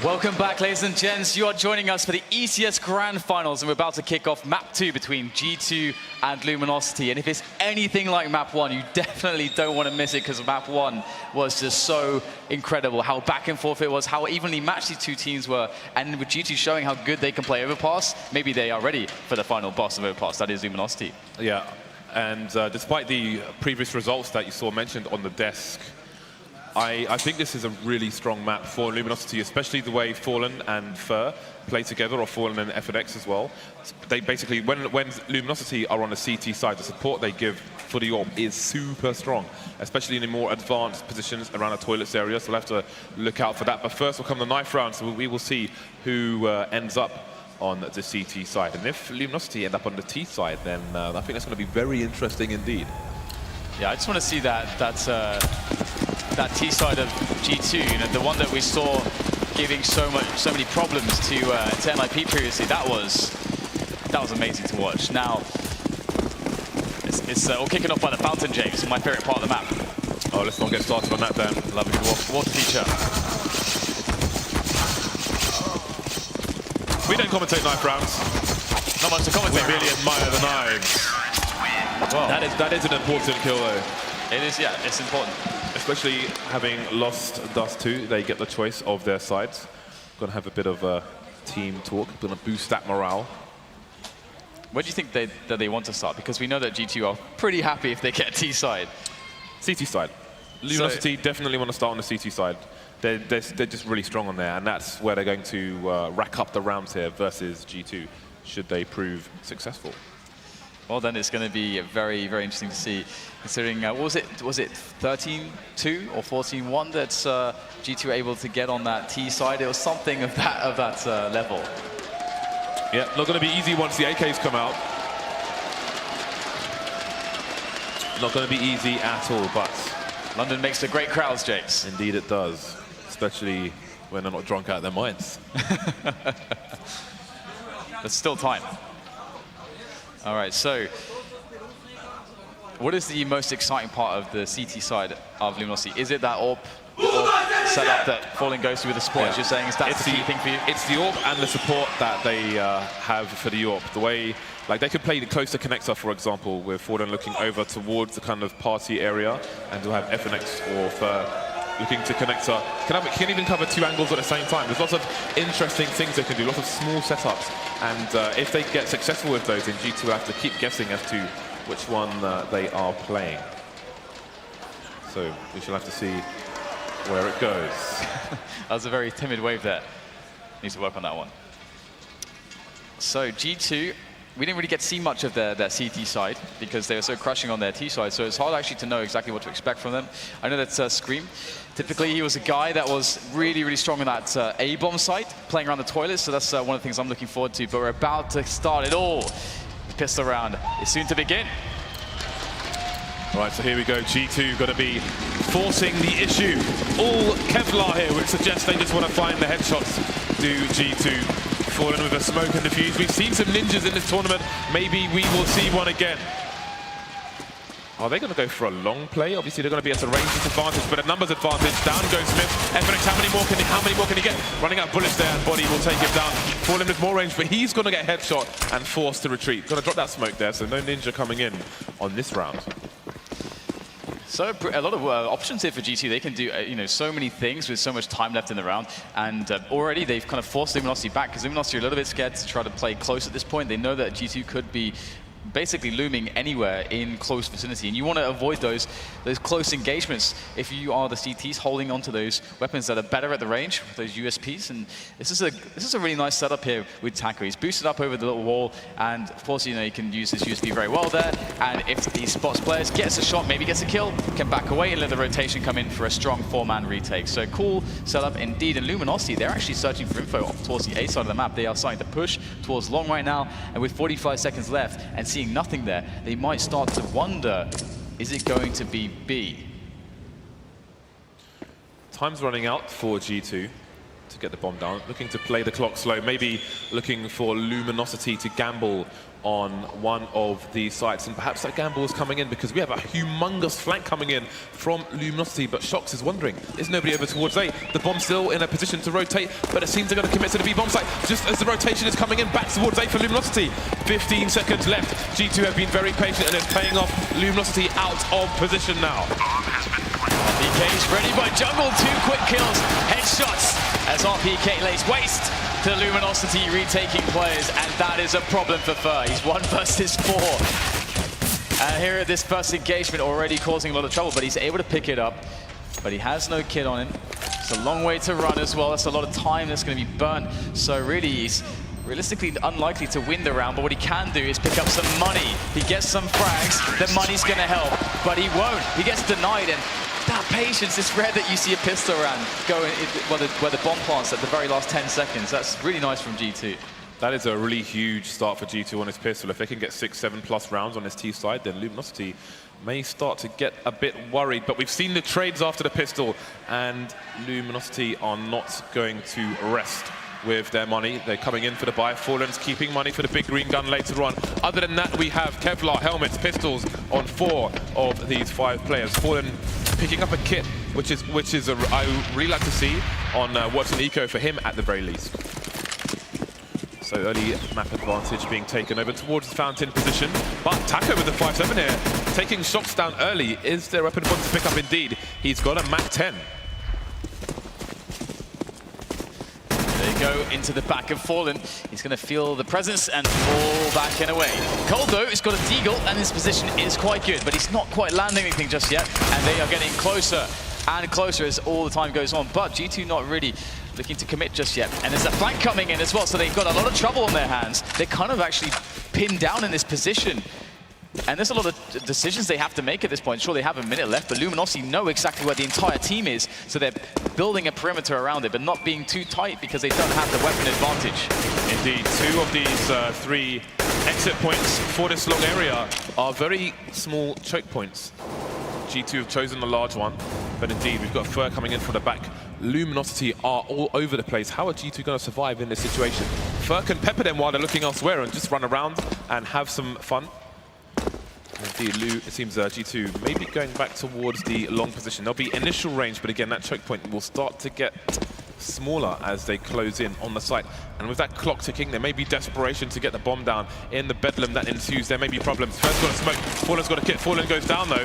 Welcome back, ladies and gents. You are joining us for the ECS Grand Finals, and we're about to kick off Map 2 between G2 and Luminosity. And if it's anything like Map 1, you definitely don't want to miss it, because Map 1 was just so incredible. How back and forth it was, how evenly matched these two teams were, and with G2 showing how good they can play Overpass, maybe they are ready for the final boss of Overpass, that is Luminosity. Yeah, and despite the previous results that you saw mentioned on the desk, I think this is a really strong map for Luminosity, especially the way Fallen and Fur play together, or Fallen and FNX as well. They basically, when Luminosity are on the CT side, the support they give for the AWP is super strong, especially in the more advanced positions around the toilets area, so we'll have to look out for that. But first will come the knife round, so we will see who ends up on the CT side. And if Luminosity end up on the T side, then I think that's going to be very interesting indeed. Yeah, I just want to see that T side of G2, you know, the one that we saw giving so many problems to NIP previously. That was amazing to watch. Now it's all kicking off by the fountain, James, my favorite part of the map. Oh, let's not get started on that then. Lovely water feature. We don't commentate knife rounds. Not much to commentate. We really admire the knives. Well, that is an important kill though. It is, yeah, it's important. Especially having lost Dust 2, they get the choice of their sides. Going to have a bit of a team talk, going to boost that morale. Where do you think that they want to start? Because we know that G2 are pretty happy if they get T side. CT side. Luminosity definitely want to start on the CT side. They're just really strong on there, and that's where they're going to rack up the rounds here versus G2, should they prove successful. Well, then it's going to be very, very interesting to see, considering, was it 13-2 or 14-1 that G2 were able to get on that T side? It was something of that level. Yeah, not going to be easy once the AKs come out. Not going to be easy at all, but London makes the great crowds, James. Indeed it does, especially when they're not drunk out of their minds. There's still time. All right, so what is the most exciting part of the CT side of Luminosity? Is it that AWP setup that Fallen goes through with the support, as you're saying? Is that the key thing for you? It's the AWP and the support that they have for the AWP. The way, like, they could play the closer connector, for example, with Fallen looking over towards the kind of party area, and to have FNX or looking to connector. Can even cover two angles at the same time. There's lots of interesting things they can do, lots of small setups. And if they get successful with those, then G2 will have to keep guessing as to which one they are playing. So we shall have to see where it goes. That was a very timid wave there. Needs to work on that one. So G2, we didn't really get to see much of their CT side because they were so crushing on their T side, so it's hard actually to know exactly what to expect from them. I know that Scream, typically he was a guy that was really, really strong on that A-bomb side, playing around the toilets, so that's one of the things I'm looking forward to, but we're about to start it all. The pistol round is soon to begin. All right, so here we go. G2 going to be forcing the issue. All Kevlar here, which suggests they just want to find the headshots to G2. Fallen with a smoke and defuse. We've seen some ninjas in this tournament. Maybe we will see one again. Are they going to go for a long play? Obviously, they're going to be at a range disadvantage, but a numbers advantage. Down goes Smith. FNX, how many more can he get? Running out of bullets there, and Body will take him down. Fallen with more range, but he's going to get headshot and forced to retreat. Going to drop that smoke there, so no ninja coming in on this round. So a lot of options here for G2. They can do so many things with so much time left in the round, and already they've kind of forced Luminosity back, because Luminosity are a little bit scared to try to play close at this point. They know that G2 could be basically looming anywhere in close vicinity, and you want to avoid those close engagements if you are the CTs holding onto those weapons that are better at the range, those USPs. And this is a really nice setup here with Taco. He's boosted up over the little wall, and of course, you can use his USP very well there. And if he spots players, gets a shot, maybe gets a kill, can back away and let the rotation come in for a strong 4-man retake. So cool setup indeed. And Luminosity, they're actually searching for info towards the A side of the map. They are starting to push towards long right now, and with 45 seconds left and seeing nothing there, they might start to wonder, is it going to be B? Time's running out for G2 to get the bomb down, looking to play the clock slow, maybe looking for Luminosity to gamble on one of the sites, and perhaps that gamble is coming in because we have a humongous flank coming in from Luminosity, but Shox is wondering, is nobody over towards A? The bomb's still in a position to rotate, but it seems they're going to commit to the B bomb site just as the rotation is coming in back towards A for Luminosity. 15 seconds left. G2 have been very patient and it's paying off. Luminosity out of position now. RPK's ready by Jungle, 2 quick kills, headshots as RPK lays waste to Luminosity retaking players, and that is a problem for Fur. He's 1 versus 4. And here at this first engagement already causing a lot of trouble, but he's able to pick it up. But he has no kit on him. It's a long way to run as well. That's a lot of time that's going to be burnt. So really, he's realistically unlikely to win the round, but what he can do is pick up some money. He gets some frags, the money's going to help, but he won't. He gets denied, and that patience, it's rare that you see a pistol round go in, where the bomb plants at the very last 10 seconds. That's really nice from G2. That is a really huge start for G2 on his pistol. If they can get 6, 7+ rounds on his T side, then Luminosity may start to get a bit worried. But we've seen the trades after the pistol, and Luminosity are not going to rest with their money. They're coming in for the buy. Fallen's keeping money for the big green gun later on. Other than that, we have Kevlar, helmets, pistols on 4 of these 5 players. Fallen picking up a kit, which is I really like to see on Watson Eco for him at the very least. So early map advantage being taken over towards the fountain position. But Taco with the 5-7 here, taking Shox down early. Is there a weapon to pick up indeed? He's got a Mac 10. Go into the back of Fallen. He's going to feel the presence and fall back and away. Cold, though, has got a deagle, and his position is quite good, but he's not quite landing anything just yet, and they are getting closer and closer as all the time goes on. But G2 not really looking to commit just yet, and there's a flank coming in as well, so they've got a lot of trouble on their hands. They're kind of actually pinned down in this position. And there's a lot of decisions they have to make at this point. Sure, they have a minute left, but Luminosity know exactly where the entire team is, so they're building a perimeter around it, but not being too tight because they don't have the weapon advantage. Indeed, 2 of these 3 exit points for this long area are very small choke points. G2 have chosen the large one, but indeed, we've got Fur coming in from the back. Luminosity are all over the place. How are G2 going to survive in this situation? Fur can pepper them while they're looking elsewhere and just run around and have some fun. Indeed, it seems G2 may be going back towards the long position. There'll be initial range, but again, that choke point will start to get smaller as they close in on the site. And with that clock ticking, there may be desperation to get the bomb down. In the bedlam that ensues, there may be problems. First got a smoke, Fallen's got a kit. Fallen goes down though.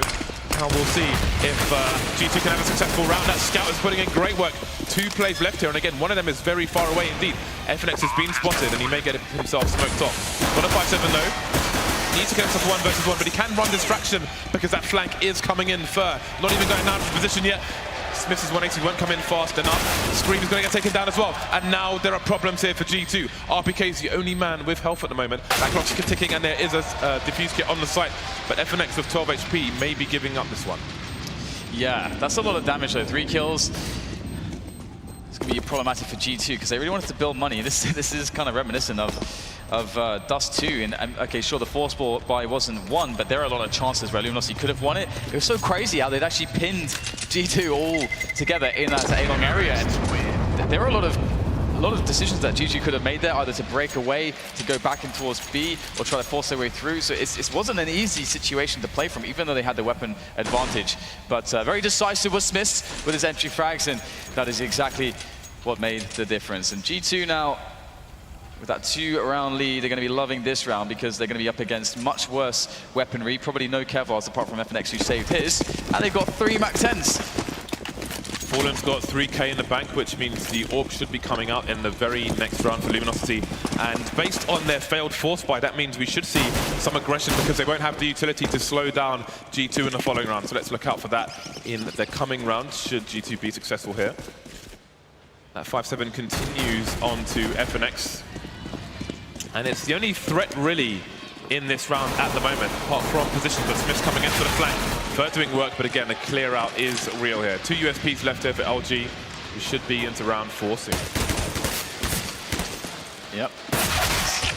Now we'll see if G2 can have a successful round. That Scout is putting in great work. 2 plays left here, and again, one of them is very far away indeed. FNX has been spotted, and he may get himself smoked off. Got a 5-7 though. Needs to get himself 1 versus 1, but he can run distraction because that flank is coming in. Fur not even going down to position yet. Smith's 180 won't come in fast enough. Scream is going to get taken down as well. And now there are problems here for G2. RPK is the only man with health at the moment. That clock's ticking, and there is a defuse kit on the site. But FNX with 12 HP may be giving up this one. Yeah, that's a lot of damage though. 3 kills. It's going to be problematic for G2 because they really wanted to build money. This is kind of reminiscent of Dust 2. And okay, sure, the force ball buy wasn't won, but there are a lot of chances where Luminosity could have won it. It was so crazy how they'd actually pinned G2 all together in that A-long area. And there are a lot of decisions that G2 could have made there, either to break away, to go back in towards B, or try to force their way through. So it wasn't an easy situation to play from, even though they had the weapon advantage. But very decisive was Smith with his entry frags, and that is exactly what made the difference. And G2 now, with that 2-round lead, they're going to be loving this round because they're going to be up against much worse weaponry. Probably no Kevlars apart from FNX, who saved his. And they've got 3 Mac 10s. Fallen's got 3k in the bank, which means the AWP should be coming out in the very next round for Luminosity. And based on their failed force buy, that means we should see some aggression because they won't have the utility to slow down G2 in the following round. So let's look out for that in the coming round, should G2 be successful here. That 5-7 continues on to FNX. And it's the only threat really in this round at the moment, apart from positions, but Smith's coming in for the flank. Fur doing work, but again, the clear out is real here. 2 USPs left here for LG. We should be into round 4 soon. Yep.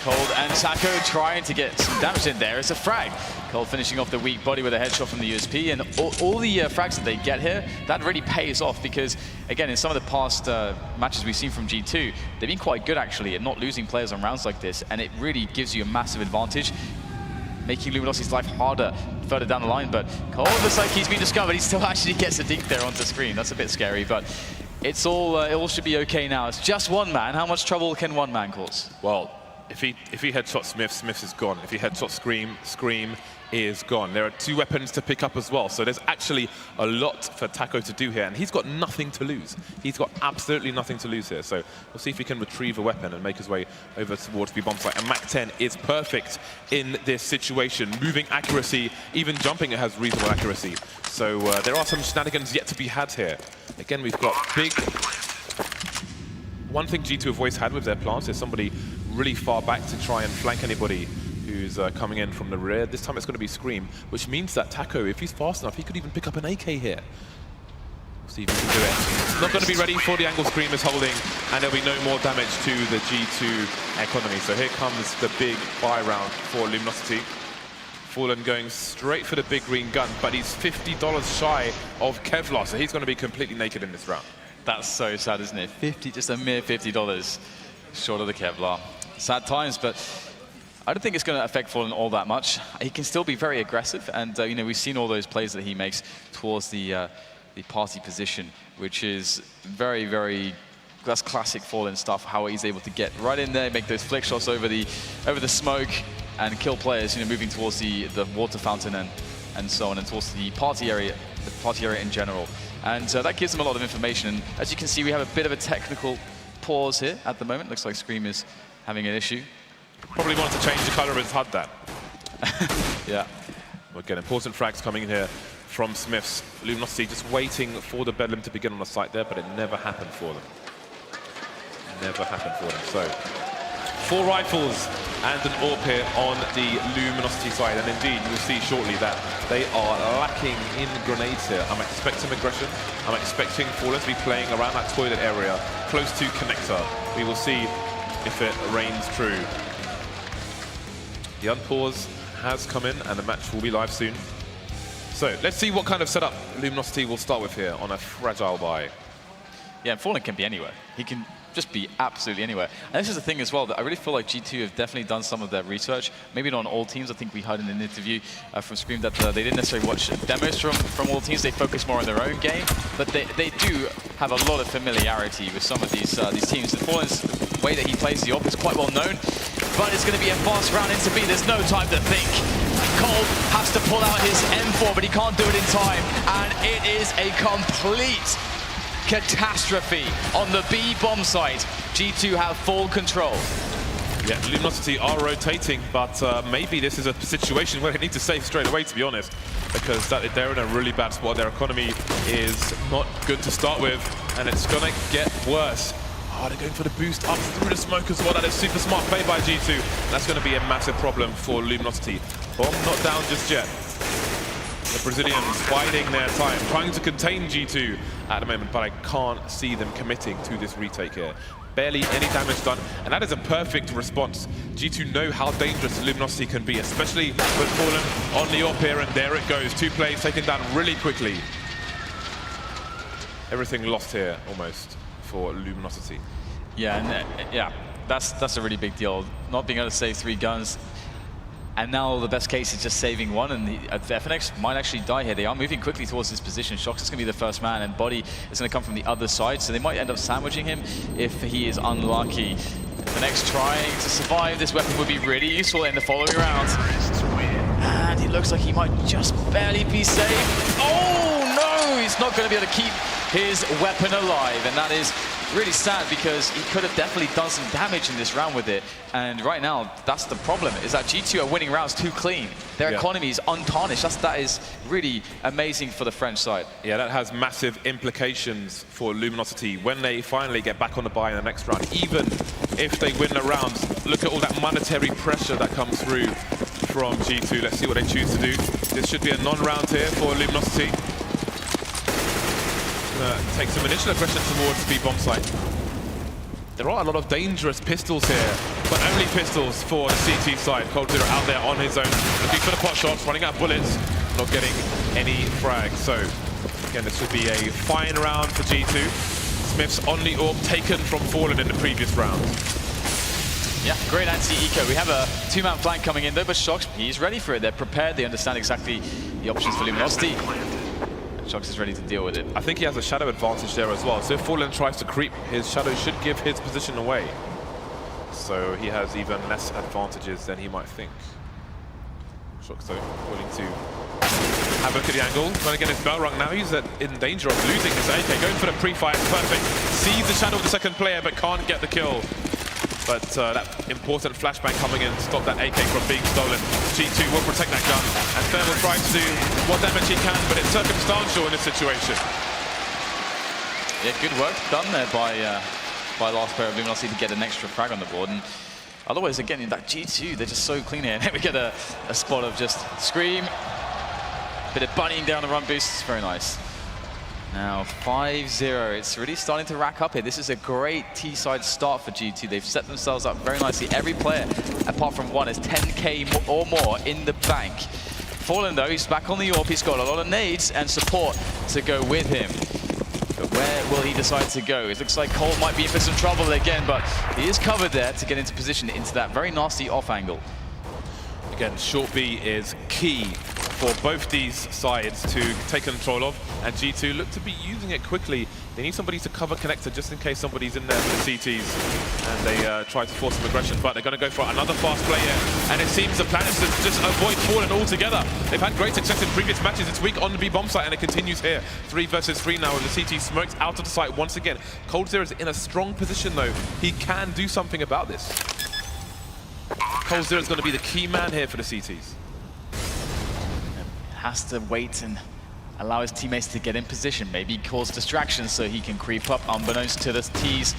Cold and Taco trying to get some damage in there. It's a frag. Cold finishing off the weak body with a headshot from the USP, and all the frags that they get here, that really pays off because, again, in some of the past matches we've seen from G2, they've been quite good actually at not losing players on rounds like this, and it really gives you a massive advantage, making Luminosity's life harder further down the line. But Cold looks like he's been discovered. He still actually gets a dink there onto the screen. That's a bit scary, but it's all it all should be okay now. It's just one man. How much trouble can one man cause? Well, if he headshot Smith, Smith is gone. If he headshot Scream, Scream is gone. There are 2 weapons to pick up as well. So there's actually a lot for Taco to do here, and he's got nothing to lose. He's got absolutely nothing to lose here. So we'll see if he can retrieve a weapon and make his way over towards the bomb site. And Mach 10 is perfect in this situation. Moving accuracy, even jumping it has reasonable accuracy. So there are some shenanigans yet to be had here. Again, we've got big... One thing G2 have always had with their plants is somebody really far back to try and flank anybody who's coming in from the rear. This time it's going to be Scream, which means that Taco, if he's fast enough, he could even pick up an AK here. We'll see if he can do it. Not going to be ready for the angle Scream is holding, and there'll be no more damage to the G2 economy. So here comes the big buy round for Luminosity. Fallen going straight for the big green gun, but he's $50 shy of Kevlar, so he's going to be completely naked in this round. That's so sad, isn't it? Just a mere $50 short of the Kevlar. Sad times, but I don't think it's going to affect Fallen all that much. He can still be very aggressive, and you know, we've seen all those plays that he makes towards the party position, which is very, very, that's classic Fallen stuff. How he's able to get right in there, make those flick shots over the smoke, and kill players. You know, moving towards the water fountain and so on, and towards the party area in general. And that gives them a lot of information. And as you can see, we have a bit of a technical pause here at the moment. Looks like Scream is having an issue. Probably wanted to change the color of his HUD there. Yeah. Again, important frags coming in here from Smiths. Luminosity just waiting for the Bedlam to begin on the site there, but it never happened for them. Never happened for them. So, 4 rifles and an AWP here on the Luminosity side. And indeed, you'll see shortly that they are lacking in grenades here. I'm expecting aggression. I'm expecting Fallen to be playing around that toilet area, close to Connector. We will see if it reigns true. The unpause has come in, and the match will be live soon. So let's see what kind of setup Luminosity will start with here on a fragile buy. Yeah, and Fallen can be anywhere. He can just be absolutely anywhere. And this is the thing as well, that I really feel like G2 have definitely done some of their research. Maybe not on all teams. I think we heard in an interview from Scream that they didn't necessarily watch demos from all teams. They focus more on their own game, but they do have a lot of familiarity with some of these teams. And Fallen's way that he plays the AWP is quite well known, but it's going to be a fast round into B. There's no time to think. Cold has to pull out his M4, but he can't do it in time, and it is a complete catastrophe on the B bomb site. G2 have full control. Yeah, Luminosity are rotating, but maybe this is a situation where they need to save straight away, to be honest, because they're in a really bad spot. Their economy is not good to start with, and it's going to get worse. Oh, they're going for the boost up through the smoke as well. That is super smart play by G2. That's going to be a massive problem for Luminosity. Bomb not down just yet. The Brazilians biding their time, trying to contain G2 at the moment, but I can't see them committing to this retake here. Barely any damage done, and that is a perfect response. G2 know how dangerous Luminosity can be, especially with Fallen on the AWP here, and there it goes. 2 plays taken down really quickly. Everything lost here, almost, for Luminosity. Yeah, and yeah, that's a really big deal. Not being able to save 3 guns. And now the best case is just saving 1, and the FNX might actually die here. They are moving quickly towards this position. Shox is going to be the first man, and Body is going to come from the other side, so they might end up sandwiching him if he is unlucky. FNX trying to survive. This weapon would be really useful in the following round. And it looks like he might just barely be safe. Oh no! He's not going to be able to keep his weapon alive, and that is really sad because he could have definitely done some damage in this round with it. And right now, that's the problem, is that G2 are winning rounds too clean. Their economy is untarnished. That is really amazing for the French side. Yeah, that has massive implications for Luminosity when they finally get back on the buy in the next round. Even if they win the rounds, look at all that monetary pressure that comes through from G2. Let's see what they choose to do. This should be a non-round here for Luminosity. Take some initial aggression towards the B bomb site. There are a lot of dangerous pistols here, but only pistols for the CT side. Cold Zero out there on his own, looking for the pot shots, running out of bullets, not getting any frags. So, again, this should be a fine round for G2. Smith's on the orb taken from Fallen in the previous round. Yeah, great anti-eco. We have a two-man flank coming in though, but Shox, he's ready for it. They're prepared, they understand exactly the options for Luminosity. Shox is ready to deal with it. I think he has a shadow advantage there as well. So if Fallen tries to creep, his shadow should give his position away. So he has even less advantages than he might think. Shox though willing to have a look at the angle, trying to get his bell rung. Now he's in danger of losing his AK, going for the pre-fire, perfect. Sees the shadow of the second player, but can't get the kill. But that important flashbang coming in to stop that AK from being stolen. G2 will protect that gun, and Thermal will try to do what damage he can, but it's circumstantial in this situation. Yeah, good work done there by the last player of Luminosity to get an extra frag on the board. And otherwise, again, in that G2, they're just so clean here. And then we get a spot of just Scream, bit of bunnying down the run boost. It's very nice. Now 5-0, it's really starting to rack up here. This is a great T-side start for G2. They've set themselves up very nicely. Every player, apart from one, is 10k or more in the bank. Fallen though, he's back on the AWP. He's got a lot of nades and support to go with him. But where will he decide to go? It looks like Cole might be in for some trouble again, but he is covered there to get into position into that very nasty off angle. Again, short B is key for both these sides to take control of, and G2 look to be using it quickly. They need somebody to cover connector just in case somebody's in there for the CTs, and they try to force some aggression, but they're going to go for another fast play here, and it seems the plan is to just avoid Fallen altogether. They've had great success in previous matches this week on the B bomb site, and it continues here. 3 versus 3 now, with the CT smoked out of the site once again. Cold Zero is in a strong position though. He can do something about this. Cold Zero is going to be the key man here for the CTs. Has to wait and allow his teammates to get in position, maybe cause distractions so he can creep up unbeknownst to the T's.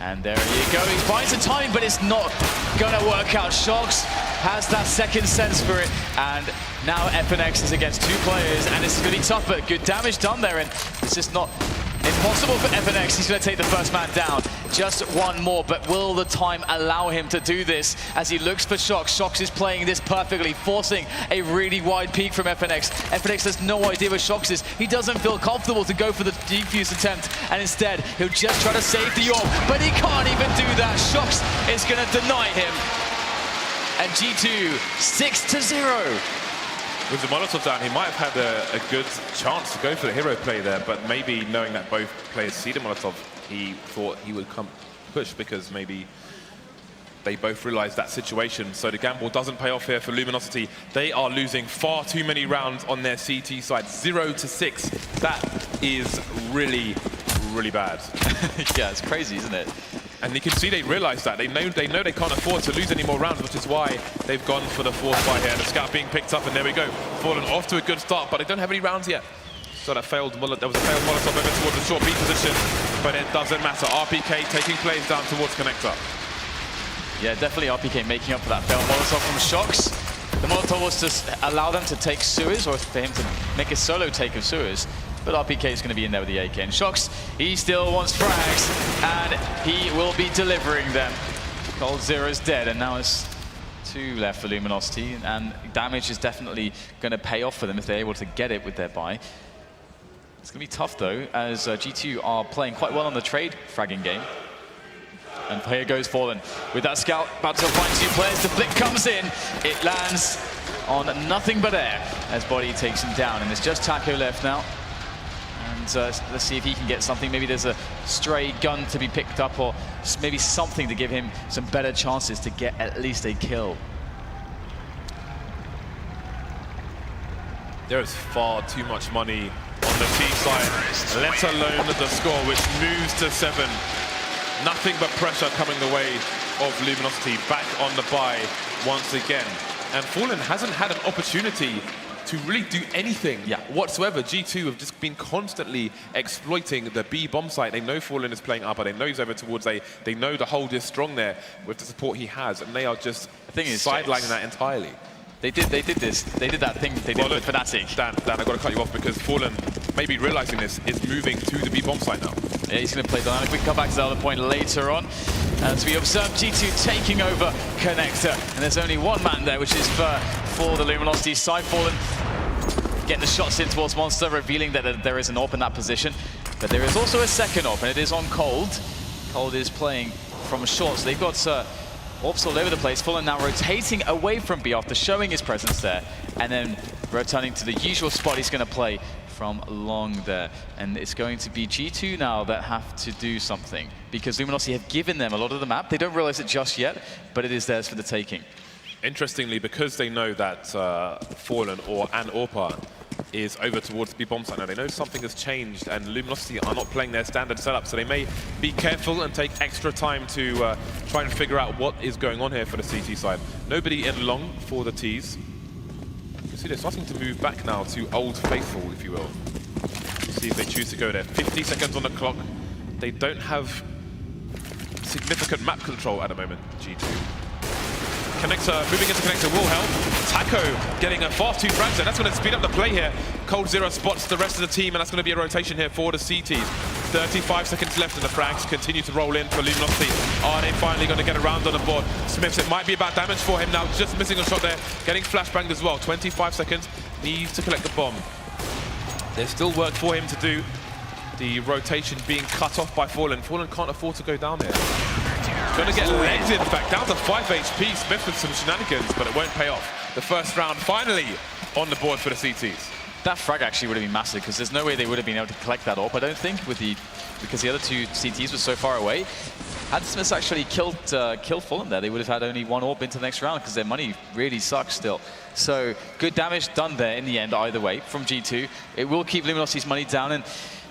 And there you go, he finds the timing, but it's not gonna work out. Shox has that second sense for it, and now FNX is against 2 players, and this is gonna be tough, but good damage done there, and this is not impossible for FNX. He's gonna take the first man down. Just one more, but will the time allow him to do this as he looks for Shox? Shox is playing this perfectly, forcing a really wide peek from FNX. FNX has no idea where Shox is. He doesn't feel comfortable to go for the defuse attempt, and instead, he'll just try to save the orb, but he can't even do that. Shox is gonna deny him. And G2, 6-0. With the Molotov down, he might have had a good chance to go for the hero play there, but maybe knowing that both players see the Molotov, he thought he would come push because maybe they both realized that situation. So the gamble doesn't pay off here for Luminosity. They are losing far too many rounds on their CT side, 0-6. That is really, really bad. Yeah, it's crazy, isn't it? And you can see they realize that. They know they can't afford to lose any more rounds, which is why they've gone for the 4th fight here. The scout being picked up, and there we go. Fallen off to a good start, but they don't have any rounds yet. So there was a failed Molotov over towards the short B position, but it doesn't matter. RPK taking plays down towards connector. Yeah, definitely RPK making up for that failed Molotov from Shox. The Molotov was to allow them to take sewers, or for him to make a solo take of sewers. But RPK is going to be in there with the AK. And Shox, he still wants frags, and he will be delivering them. Cold Zero's dead, and now it's 2 left for Luminosity, and damage is definitely going to pay off for them if they're able to get it with their buy. It's going to be tough, though, as G2 are playing quite well on the trade fragging game. And here goes Fallen with that scout, about to find 2 players. The flick comes in, it lands on nothing but air as Body takes him down, and there's just Taco left now. And let's see if he can get something. Maybe there's a stray gun to be picked up, or maybe something to give him some better chances to get at least a kill. There is far too much money on the T side, let alone the score, which moves to 7. Nothing but pressure coming the way of Luminosity, back on the buy once again. And Fallen hasn't had an opportunity to really do anything whatsoever. G2 have just been constantly exploiting the B bomb site. They know Fallen is playing upper, they know he's over towards A, they know the hold is strong there with the support he has, and they are just sidelining that entirely. They did that thing they did with Fnatic. Dan, I've got to cut you off because Fallen, maybe realizing this, is moving to the B bomb site now. Yeah, he's going to play dynamic. We can come back to the other point later on. As we observe G2 taking over Connector. And there's only one man there, which is for the Luminosity side. Fallen getting the shots in towards Monster, revealing that there is an AWP in that position. But there is also a second AWP, and it is on Cold. Cold is playing from short, so they've got AWPs all over the place. Fallen now rotating away from B after showing his presence there, and then returning to the usual spot he's going to play from long there. And it's going to be G2 now that have to do something, because Luminosity have given them a lot of the map. They don't realize it just yet, but it is theirs for the taking. Interestingly, because they know that Fallen or an Orpa is over towards the B bomb site now, they know something has changed, and Luminosity are not playing their standard setup, so they may be careful and take extra time to try and figure out what is going on here for the CT side. Nobody in long for the Ts. You see they're starting to move back now to Old Faithful, if you will. See if they choose to go there. 50 seconds on the clock. They don't have significant map control at the moment, G2. Connector, moving into Connector will help. Taco getting a fast 2 frags, and that's going to speed up the play here. Cold Zero spots the rest of the team, and that's going to be a rotation here for the CTs. 35 seconds left, and the frags continue to roll in for Luminosity. Are they finally going to get around on the board? Smiths, it might be about damage for him now, just missing a shot there. Getting flashbanged as well. 25 seconds, needs to collect the bomb. There's still work for him to do. The rotation being cut off by Fallen. Fallen can't afford to go down there. Going to get legs, in fact, down to 5 HP. Smith with some shenanigans, but it won't pay off. The first round finally on the board for the CTs. That frag actually would have been massive, because there's no way they would have been able to collect that AWP, I don't think, because the other two CTs were so far away. Had Smiths actually killed Fallen there, they would have had only one AWP into the next round, because their money really sucks still. So good damage done there in the end, either way, from G2. It will keep Luminosity's money down, and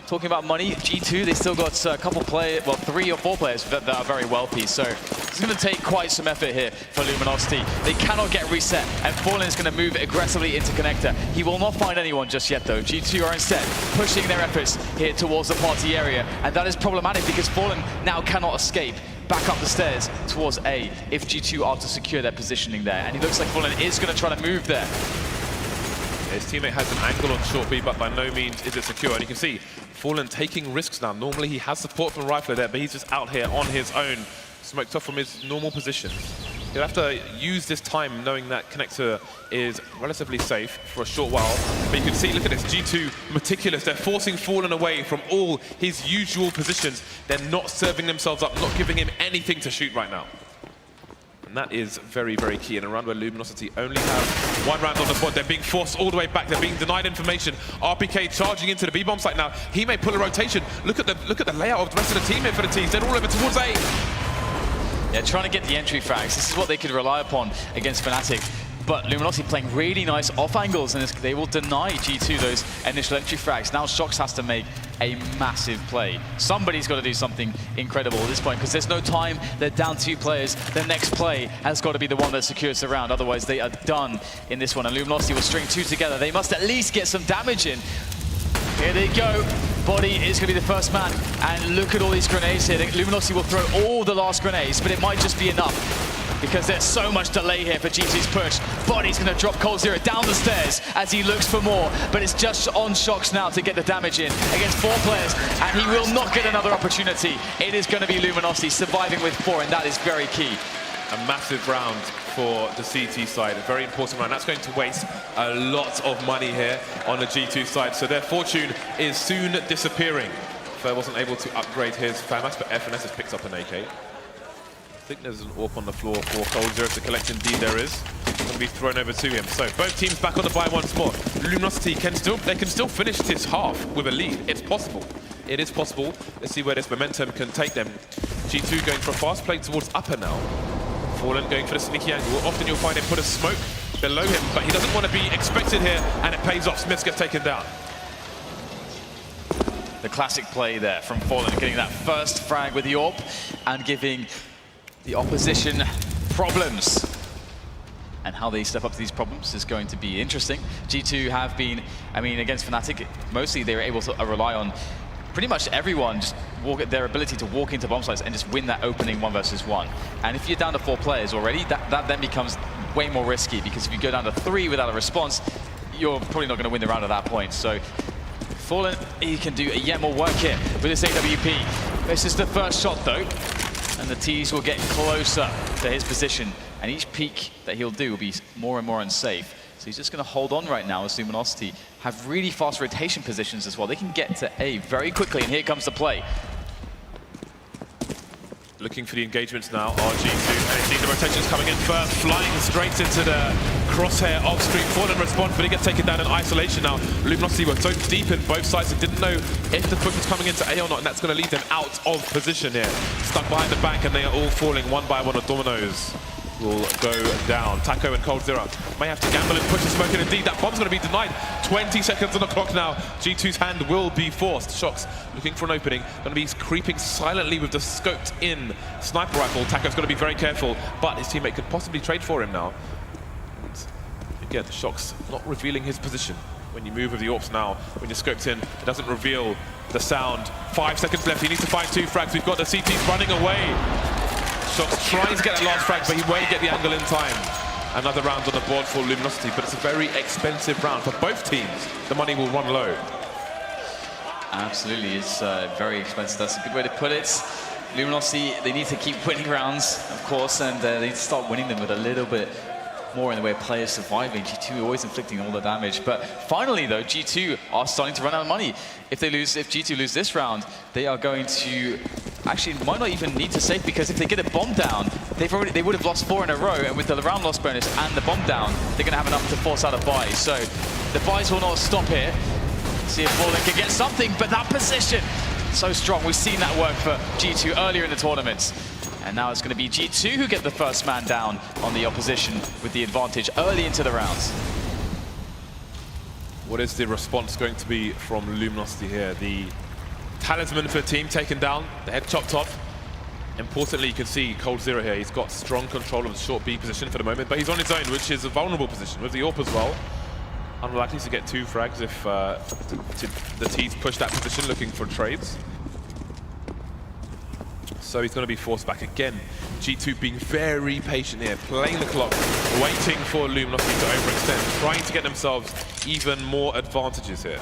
talking about money, G2, they still got a couple players, well, 3 or 4 players that are very wealthy. So it's going to take quite some effort here for Luminosity. They cannot get reset, and Fallen is going to move aggressively into Connector. He will not find anyone just yet, though. G2 are instead pushing their efforts here towards the party area, and that is problematic because Fallen now cannot escape back up the stairs towards A if G2 are to secure their positioning there. And it looks like Fallen is going to try to move there. His teammate has an angle on short B, but by no means is it secure. And you can see Fallen taking risks now. Normally he has support from Rifler there, but he's just out here on his own, smoked off from his normal position. He'll have to use this time knowing that Connector is relatively safe for a short while. But you can see, look at this, G2 meticulous. They're forcing Fallen away from all his usual positions. They're not serving themselves up, not giving him anything to shoot right now. And that is very, very key in a round where Luminosity only have 1 round on the board. They're being forced all the way back. They're being denied information. RPK charging into the B-bomb site now. He may pull a rotation. Look at the layout of the rest of the team here for the T's. They're all over towards A. Yeah, trying to get the entry frags. This is what they could rely upon against Fnatic. But Luminosity playing really nice off angles, and they will deny G2 those initial entry frags. Now Shox has to make a massive play. Somebody's got to do something incredible at this point, because there's no time. They're down 2 players. The next play has got to be the one that secures the round. Otherwise, they are done in this one. And Luminosity will string 2 together. They must at least get some damage in. Here they go. Body is going to be the first man. And look at all these grenades here. Luminosity will throw all the last grenades, but it might just be enough, because there's so much delay here for G2's push. Body's going to drop Cold Zero down the stairs as he looks for more, but it's just on Shox now to get the damage in against 4 players, and he will not get another opportunity. It is going to be Luminosity surviving with 4, and that is very key. A massive round for the CT side, a very important round. That's going to waste a lot of money here on the G2 side, so their fortune is soon disappearing. Fer wasn't able to upgrade his FAMAS, but FNS has picked up an AK. I think there's an AWP on the floor for Cold Zero to collect. Indeed there is. It's going to be thrown over to him. So both teams back on the buy 1 spot. Luminosity can still finish this half with a lead. It's possible. It is possible. Let's see where this momentum can take them. G2 going for a fast play towards upper now. Fallen going for the sneaky angle. Often you'll find him put a smoke below him, but he doesn't want to be expected here, and it pays off. Smiths gets taken down. The classic play there from Fallen, getting that first frag with the AWP and giving the opposition problems. And how they step up to these problems is going to be interesting. G2 have been, I mean, against Fnatic, mostly they were able to rely on pretty much everyone, just their ability to walk into bomb sites and just win that opening 1 versus 1. And if you're down to 4 players already, that then becomes way more risky, because if you go down to 3 without a response, you're probably not going to win the round at that point. So Fallen, he can do yet more work here with this AWP. This is the first shot though, and the T's will get closer to his position, and each peek that he'll do will be more and more unsafe. So he's just going to hold on right now as Luminosity have really fast rotation positions as well. They can get to A very quickly, and here comes the play. Looking for the engagements now, RG2, and indeed the rotations coming in first, flying straight into the crosshair off street. Fallen response, but he gets taken down in isolation now. Luminosity were so deep in both sides, they didn't know if the push was coming into A or not, and that's going to leave them out of position here. Stuck behind the back, and they are all falling one by one. The dominoes will go down. Taco and coldzera may have to gamble and push the smoke, and indeed that bomb's going to be denied. 20 seconds on the clock now. G2's hand will be forced. Shox looking for an opening, going to be creeping silently with the scoped in sniper rifle. Taco's going to be very careful, but his teammate could possibly trade for him now. And again, Shox not revealing his position. When you move with the AWPs now, when you're scoped in, it doesn't reveal the sound. 5 seconds left, he needs to find 2 frags. We've got the CTs running away. Shox trying to get that last frag, but he won't get the angle in time. Another round on the board for Luminosity, but it's a very expensive round for both teams. The money will run low. Absolutely, it's very expensive. That's a good way to put it. Luminosity, they need to keep winning rounds, of course, and they need to start winning them with a little bit more in the way of players surviving. G2 always inflicting all the damage. But finally, though, G2 are starting to run out of money. If G2 lose this round, they are going to actually might not even need to save, because if they get a bomb down, they would have lost 4 in a row, and with the round loss bonus and the bomb down, they're going to have enough to force out a buy. So the buys will not stop here. See if Fallen can get something, but that position so strong. We've seen that work for G2 earlier in the tournament. And now it's going to be G2 who get the first man down on the opposition with the advantage early into the rounds. What is the response going to be from Luminosity here? The talisman for the team taken down, the head chopped off. Importantly, you can see coldzera here. He's got strong control of the short B position for the moment, but he's on his own, which is a vulnerable position with the AWP as well. Unlikely to get 2 frags if the T's push that position looking for trades. So he's going to be forced back again. G2 being very patient here, playing the clock, waiting for Luminosity to overextend, trying to get themselves even more advantages here.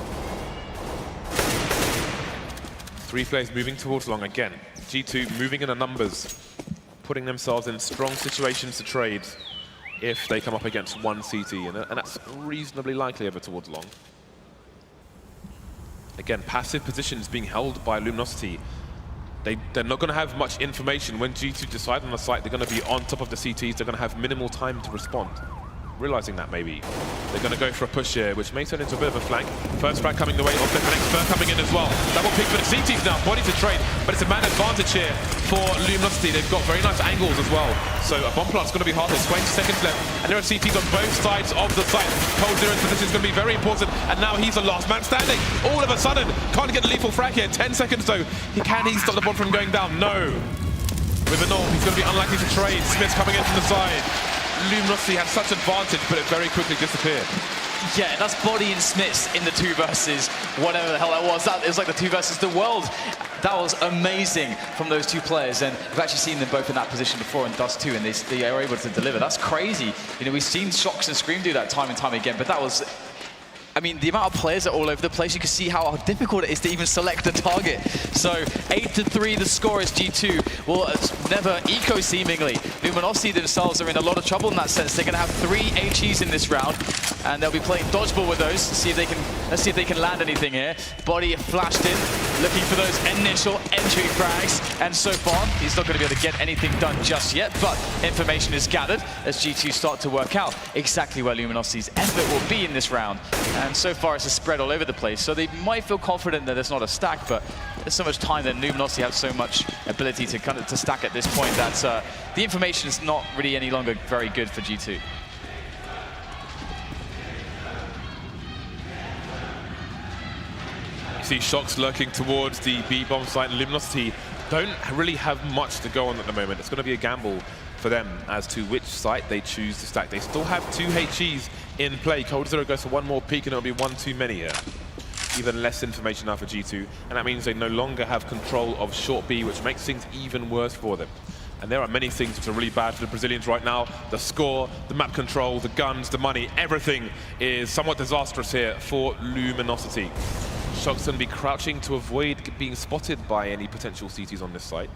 3 players moving towards long again. G2 moving in the numbers, putting themselves in strong situations to trade if they come up against 1 CT, and that's reasonably likely over towards long. Again, passive positions being held by Luminosity. They're not going to have much information. When G2 decide on the site, they're going to be on top of the CTs. They're going to have minimal time to respond. Realizing that, maybe they're going to go for a push here, which may turn into a bit of a flank. First frag coming the way of the Expert coming in as well. Double pick for the CTs now, body to trade, but it's a man advantage here for Luminosity. They've got very nice angles as well. So a bomb plant's going to be hard. There's 20 seconds left, and there are CTs on both sides of the site. coldzera's position is going to be very important, and now he's the last man standing. All of a sudden, can't get a lethal frag here. 10 seconds though. Can he stop the bomb from going down? No. With an AWP, he's going to be unlikely to trade. Smith's coming in from the side. Luminosity had such advantage, but it very quickly disappeared. Yeah, that's Body and Smiths in the 2 versus whatever the hell that was. It was like the 2 versus the world. That was amazing from those 2 players, and we've actually seen them both in that position before in Dust 2, and they are able to deliver. That's crazy. You know, we've seen Shox and Scream do that time and time again, but that was... I mean, the amount of players are all over the place. You can see how difficult it is to even select the target. So 8-3, the score is G2. Well, it's never eco seemingly. Luminosity themselves are in a lot of trouble in that sense. They're going to have 3 HEs in this round, and they'll be playing dodgeball with those. Let's see if they can land anything here. Body flashed in, looking for those initial entry frags, and so far he's not going to be able to get anything done just yet. But information is gathered as G2 start to work out exactly where Luminosity's effort will be in this round. And so far it's a spread all over the place, so they might feel confident that it's not a stack, but there's so much time that Luminosity have so much ability to stack at this point that the information is not really any longer very good for G2. You see Shox lurking towards the B-bomb site, and Luminosity don't really have much to go on at the moment. It's going to be a gamble for them as to which site they choose to stack. They still have 2 HEs in play. coldzera goes for 1 more peek, and it'll be 1 too many here. Even less information now for G2, and that means they no longer have control of short B, which makes things even worse for them. And there are many things which are really bad for the Brazilians right now. The score, the map control, the guns, the money, everything is somewhat disastrous here for Luminosity. Shock's going to be crouching to avoid being spotted by any potential CTs on this site.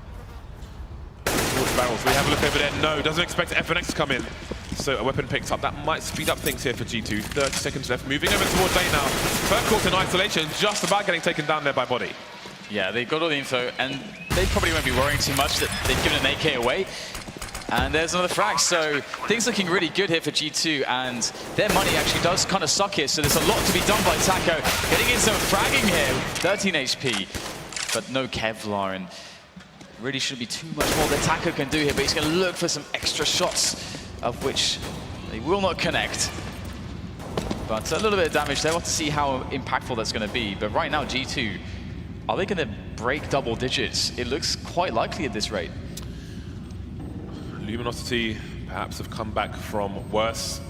Towards barrels. We have a look over there. No, doesn't expect FNX to come in. So a weapon picked up. That might speed up things here for G2. 30 seconds left. Moving over towards A now. First caught in isolation, just about getting taken down there by Body. Yeah, they've got all the info, and they probably won't be worrying too much that they've given an AK away. And there's another frag, so things looking really good here for G2, and their money actually does kind of suck here, so there's a lot to be done by Taco. Getting in some fragging here, 13 HP, but no Kevlar, and really shouldn't be too much more that Taco can do here, but he's going to look for some extra shots, of which they will not connect. But a little bit of damage there. We'll have to see how impactful that's going to be, but right now G2, are they going to break double digits? It looks quite likely at this rate. Luminosity perhaps have come back from worse.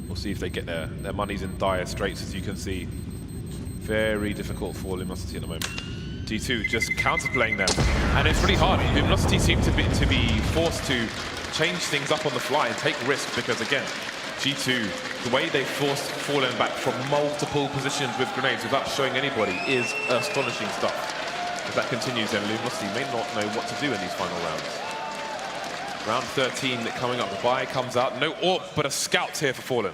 We'll see if they get their money's in dire straits, as you can see. Very difficult for Luminosity at the moment. G2 just counterplaying them, and it's really hard. Luminosity seem to be forced to change things up on the fly and take risks, because again, G2, the way they forced Fallen back from multiple positions with grenades without showing anybody is astonishing stuff. If that continues, then Luminosity may not know what to do in these final rounds. Round 13 coming up. The buy comes out. No AWP, but a scout here for Fallen.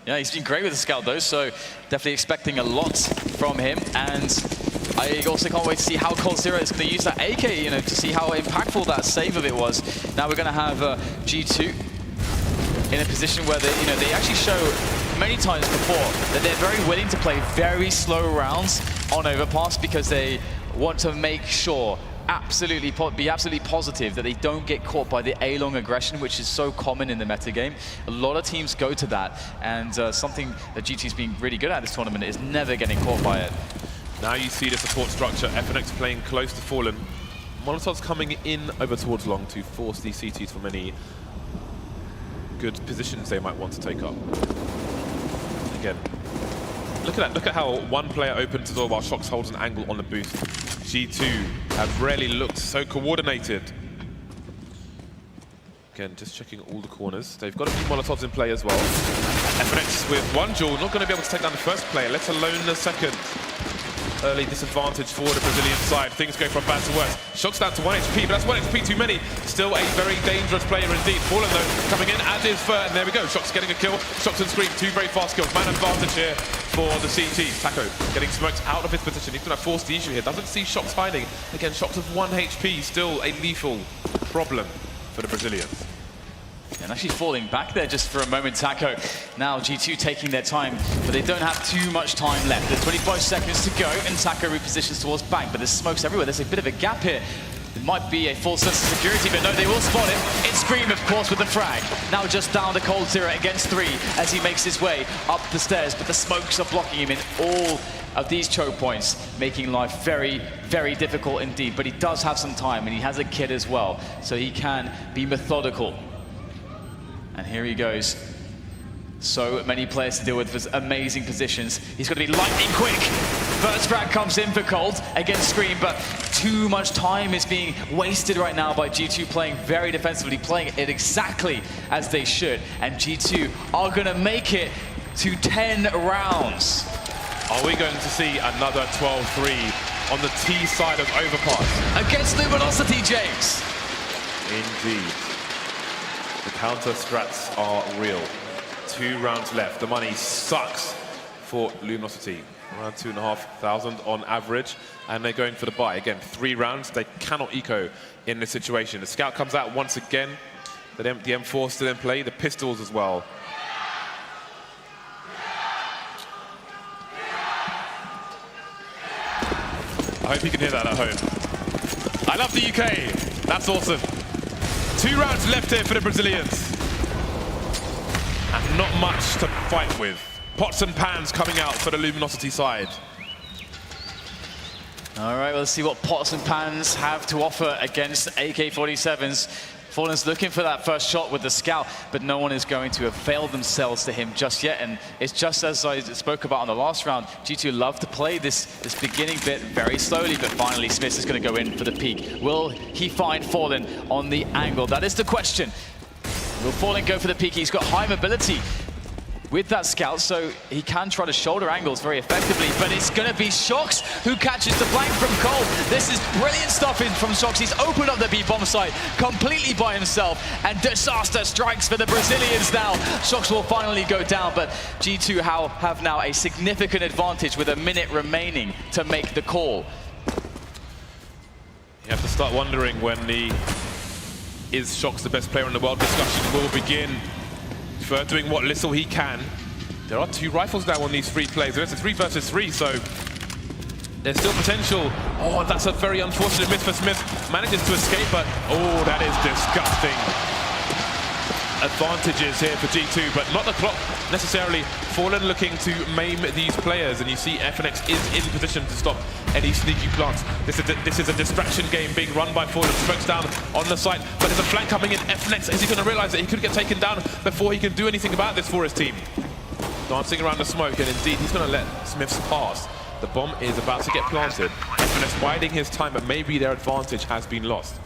Yeah, he's been great with the scout though, so definitely expecting a lot from him. And I also can't wait to see how coldzera is going to use that AK, you know, to see how impactful that save of it was. Now we're going to have G2 in a position where they actually show many times before that they're very willing to play very slow rounds on Overpass, because they want to make sure be absolutely positive that they don't get caught by the A-long aggression, which is so common in the meta game. A lot of teams go to that, and something that GT's been really good at this tournament is never getting caught by it. Now you see the support structure. FNX playing close to Fallen. Molotov's coming in over towards long to force these CTs from any good positions they might want to take up. Again, look at that. Look at how one player opens the door while Shox holds an angle on the boost. G2 have rarely looked so coordinated. Again, just checking all the corners. They've got a few Molotovs in play as well. FNX with one duel, not going to be able to take down the first player, let alone the second. Early disadvantage for the Brazilian side. Things go from bad to worse. Shox down to 1 HP, but that's 1 HP too many. Still a very dangerous player indeed. Fallen though, coming in, as is Fur, and there we go. Shox getting a kill. Shox and Scream, two very fast kills. Man advantage here for the CT. Taco getting smoked out of his position. He's going to force the issue here. Doesn't see Shox hiding. Again, Shox with 1 HP, still a lethal problem for the Brazilians. And actually falling back there just for a moment, Taco. Now G2 taking their time, but they don't have too much time left. There's 25 seconds to go, and Taco repositions towards bank, but there's smokes everywhere. There's a bit of a gap here. It might be a false sense of security, but no, they will spot him. It's Scream, of course, with the frag. Now just down to coldzera against 3 as he makes his way up the stairs, but the smokes are blocking him in all of these choke points, making life very, very difficult indeed. But he does have some time, and he has a kid as well, so he can be methodical. And here he goes. So many players to deal with amazing positions. He's got to be lightning quick. First frag comes in for Cold against Scream, but too much time is being wasted right now by G2 playing very defensively, playing it exactly as they should. And G2 are going to make it to 10 rounds. Are we going to see another 12-3 on the T side of Overpass? Against Luminosity, James. Indeed. The counter strats are real. 2 rounds left. The money sucks for Luminosity. Around 2,500 on average, and they're going for the buy. Again, 3 rounds. They cannot eco in this situation. The scout comes out once again. The M4 still in play. The pistols as well. I hope you can hear that at home. I love the UK. That's awesome. 2 rounds left here for the Brazilians. And not much to fight with. Pots and pans coming out for the Luminosity side. All right, well, let's see what Pots and Pans have to offer against AK-47s. Fallen's looking for that first shot with the scout, but no one is going to avail themselves to him just yet. And it's just as I spoke about on the last round, G2 love to play this beginning bit very slowly, but finally Smith is going to go in for the peak. Will he find Fallen on the angle? That is the question. Will Fallen go for the peak? He's got high mobility. with that scout, so he can try to shoulder angles very effectively, but it's going to be Shox who catches the flank from Cole. This is brilliant stuff from Shox. He's opened up the B-bomb site completely by himself, and disaster strikes for the Brazilians now. Shox will finally go down, but G2 have now a significant advantage with a minute remaining to make the call. You have to start wondering when the is Shox the best player in the world discussion will begin. For doing what little he can. There are 2 rifles now on these 3 players. It's a 3 versus 3, so there's still potential. Oh, that's a very unfortunate miss for Smith. Manages to escape, but oh, that is disgusting. Advantages here for G2, but not the clock necessarily. Fallen looking to maim these players, and you see FNX is in position to stop any sneaky plants. This is a distraction game being run by Fallen. Smokes down on the side, but there's a flank coming in. FNX, is he going to realize that he could get taken down before he can do anything about this for his team? Dancing around the smoke, and indeed he's going to let Smiths pass. The bomb is about to get planted. FNX biding his time, but maybe their advantage has been lost.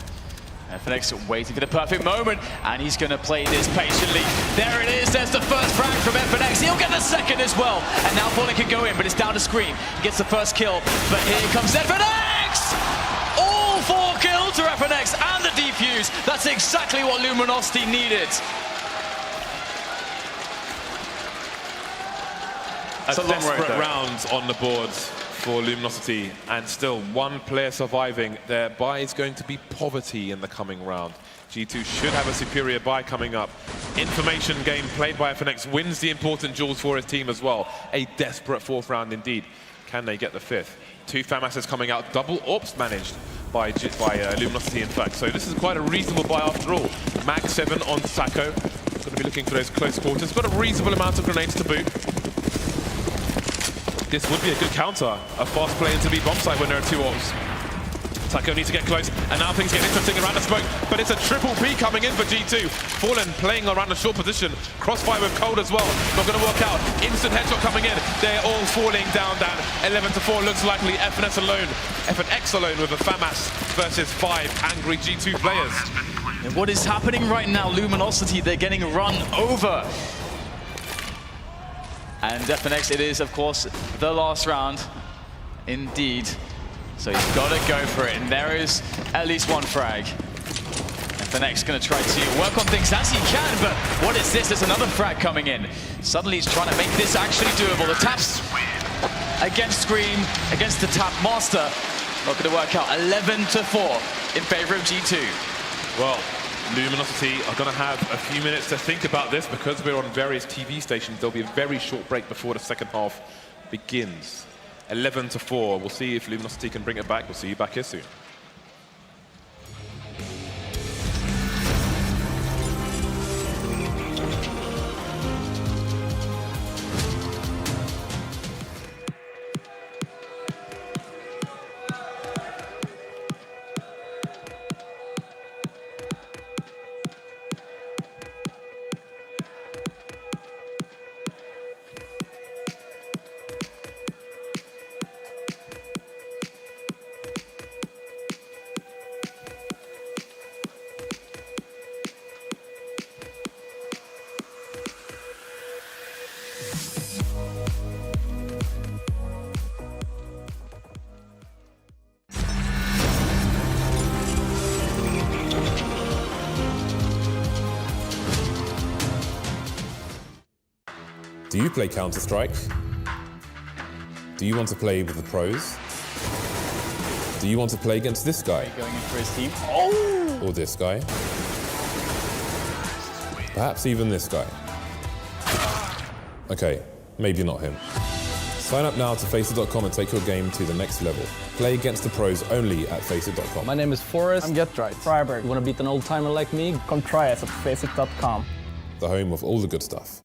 FNX waiting for the perfect moment, and he's going to play this patiently. There it is, there's the first frag from FNX. He'll get the second as well. And now Fallen can go in, but it's down to Scream. He gets the first kill, but here comes FNX! All 4 kills for FNX and the defuse. That's exactly what Luminosity needed. A desperate round on the boards for Luminosity, and still 1 player surviving. Their buy is going to be poverty in the coming round. G2 should have a superior buy coming up. Information game played by FNX wins the important jewels for his team as well. A desperate 4th round indeed. Can they get the 5th? 2 FAMASs coming out, double AWPs managed by Luminosity in fact. So this is quite a reasonable buy after all. Mag 7 on Sacco. Going to be looking for those close quarters. Got a reasonable amount of grenades to boot. This would be a good counter. A fast play into the bomb site when there are 2 AWPs. Sacco needs to get close, and now things get interesting around the smoke, but it's a triple P coming in for G2. Fallen playing around a short position. Crossfire with Cold as well. Not going to work out. Instant headshot coming in. They're all falling down. 11-4 looks likely. FNX alone with a FAMAS versus 5 angry G2 players. And what is happening right now, Luminosity, they're getting run over. And FNX, it is, of course, the last round, indeed. So he's got to go for it, and there is at least 1 frag. FNX going to try to work on things as he can, but what is this? There's another frag coming in. Suddenly he's trying to make this actually doable. The taps against Scream, against the tap master. Not going to work out. 11-4 in favor of G2. Well, Luminosity are going to have a few minutes to think about this because we're on various TV stations. There'll be a very short break before the second half begins. 11-4. We'll see if Luminosity can bring it back. We'll see you back here soon. Do you play Counter-Strike? Do you want to play with the pros? Do you want to play against this guy? Going in for his team. Oh! Or this guy? Perhaps even this guy. Okay, maybe not him. Sign up now to Faceit.com and take your game to the next level. Play against the pros only at Faceit.com. My name is Forrest. I'm GetRight. Freiberg. You want to beat an old-timer like me? Come try us at Faceit.com. The home of all the good stuff.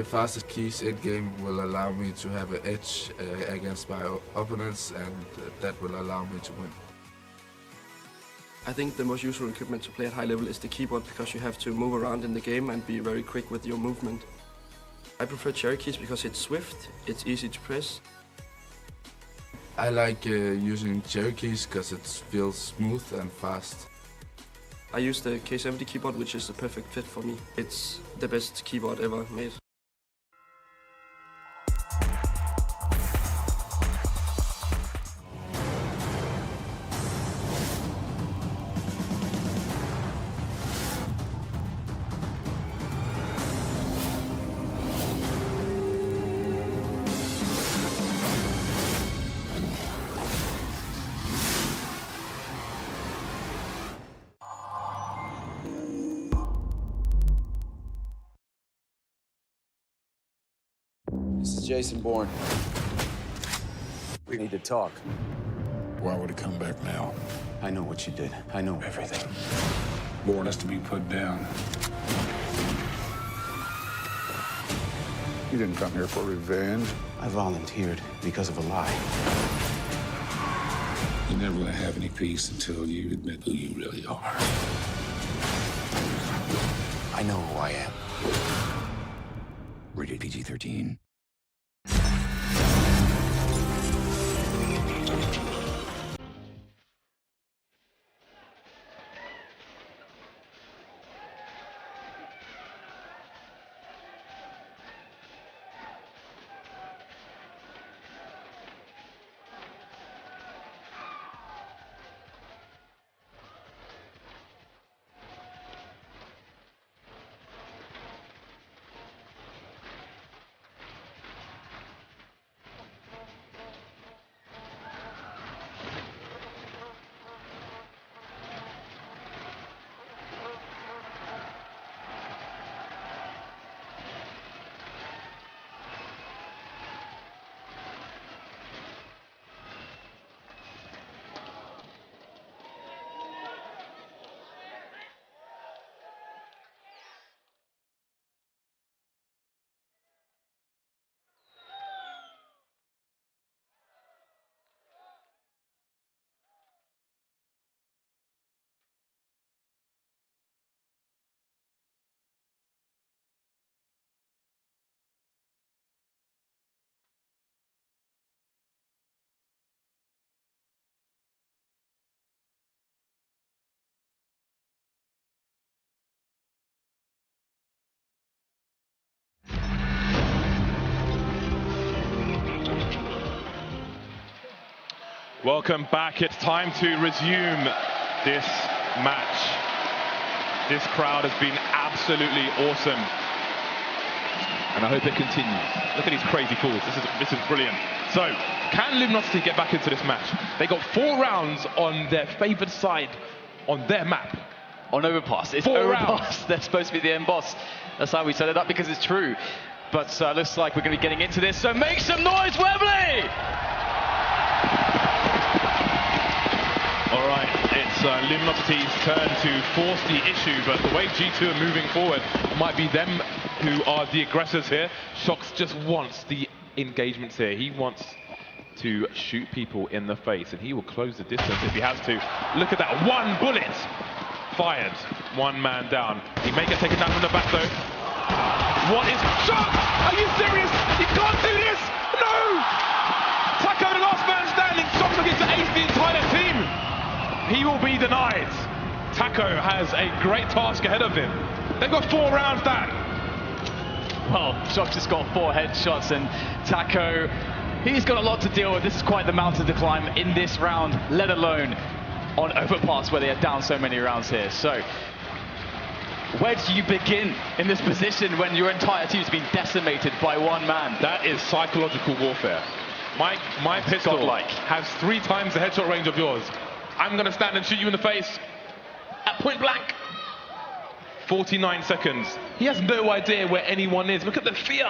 The fastest keys in game will allow me to have an edge against my opponents, and that will allow me to win. I think the most useful equipment to play at high level is the keyboard, because you have to move around in the game and be very quick with your movement. I prefer cherry keys because it's swift, it's easy to press. I like using cherry keys because it feels smooth and fast. I use the K70 keyboard, which is the perfect fit for me. It's the best keyboard ever made. This is Jason Bourne. We need to talk. Why would it come back now? I know what you did. I know everything. Bourne has to be put down. You didn't come here for revenge. I volunteered because of a lie. You're never gonna have any peace until you admit who you really are. I know who I am. Rated PG-13. Welcome back. It's time to resume this match. This crowd has been absolutely awesome, and I hope it continues. Look at these crazy calls. This is brilliant. So, can Luminosity get back into this match? They got 4 rounds on their favoured side on their map. On Overpass. It's 4 Overpass. rounds. They're supposed to be the end boss. That's how we set it up, because it's true. But looks like we're going to be getting into this. So make some noise, Wembley! All right, it's Luminosity's turn to force the issue, but the way G2 are moving forward, it might be them who are the aggressors here. Shox just wants the engagements here. He wants to shoot people in the face, and he will close the distance if he has to. Look at that, 1 bullet fired, 1 man down. He may get taken down from the back though. What is Shox? Are you serious? You can't do this! No! Taco, the last man standing. Shox looking to ace the entire team. He will be denied. Taco has a great task ahead of him. They've got 4 rounds, Dan. Well, Shox has got 4 headshots, and Taco, he's got a lot to deal with. This is quite the mountain to climb in this round, let alone on Overpass, where they are down so many rounds here. So, where do you begin in this position when your entire team's been decimated by 1 man? That is psychological warfare. My pistol godlike. has 3 times the headshot range of yours. I'm going to stand and shoot you in the face at point blank. 49 seconds. He has no idea where anyone is. Look at the fear.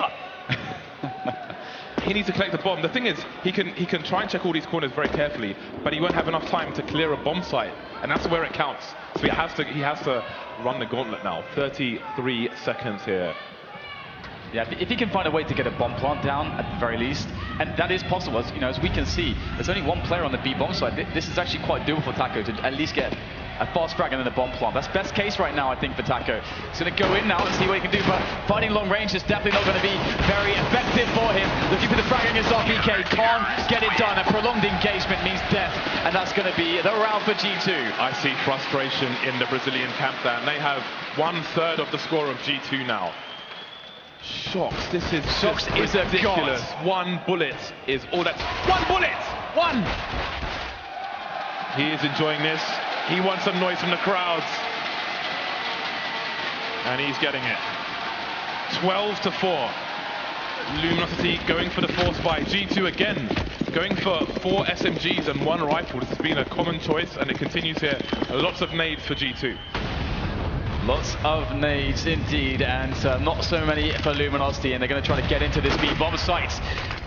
He needs to collect the bomb. The thing is, he can try and check all these corners very carefully, but he won't have enough time to clear a bomb site, and that's where it counts. So he has to run the gauntlet now. 33 seconds here. Yeah, if he can find a way to get a bomb plant down at the very least, and that is possible, as, you know, as we can see, there's only one player on the B bomb side. This is actually quite doable for Taco to at least get a fast frag and then a bomb plant. That's best case right now, I think, for Taco. He's going to go in now and see what he can do, but fighting long range is definitely not going to be very effective for him. Looking for the frag against RPK, can't get it done. A prolonged engagement means death, and that's going to be the round for G2. I see frustration in the Brazilian camp there, and they have 1/3 of the score of G2 now. Shox, this is Shox is a ridiculous. god. One bullet is all that. One bullet! One! He is enjoying this. He wants some noise from the crowds. And he's getting it. 12-4. Luminosity going for the force buy. G2 again going for 4 SMGs and 1 rifle. This has been a common choice, and it continues here. Lots of nades for G2. Lots of nades indeed, and not so many for Luminosity, and they're going to try to get into this B-bomb site.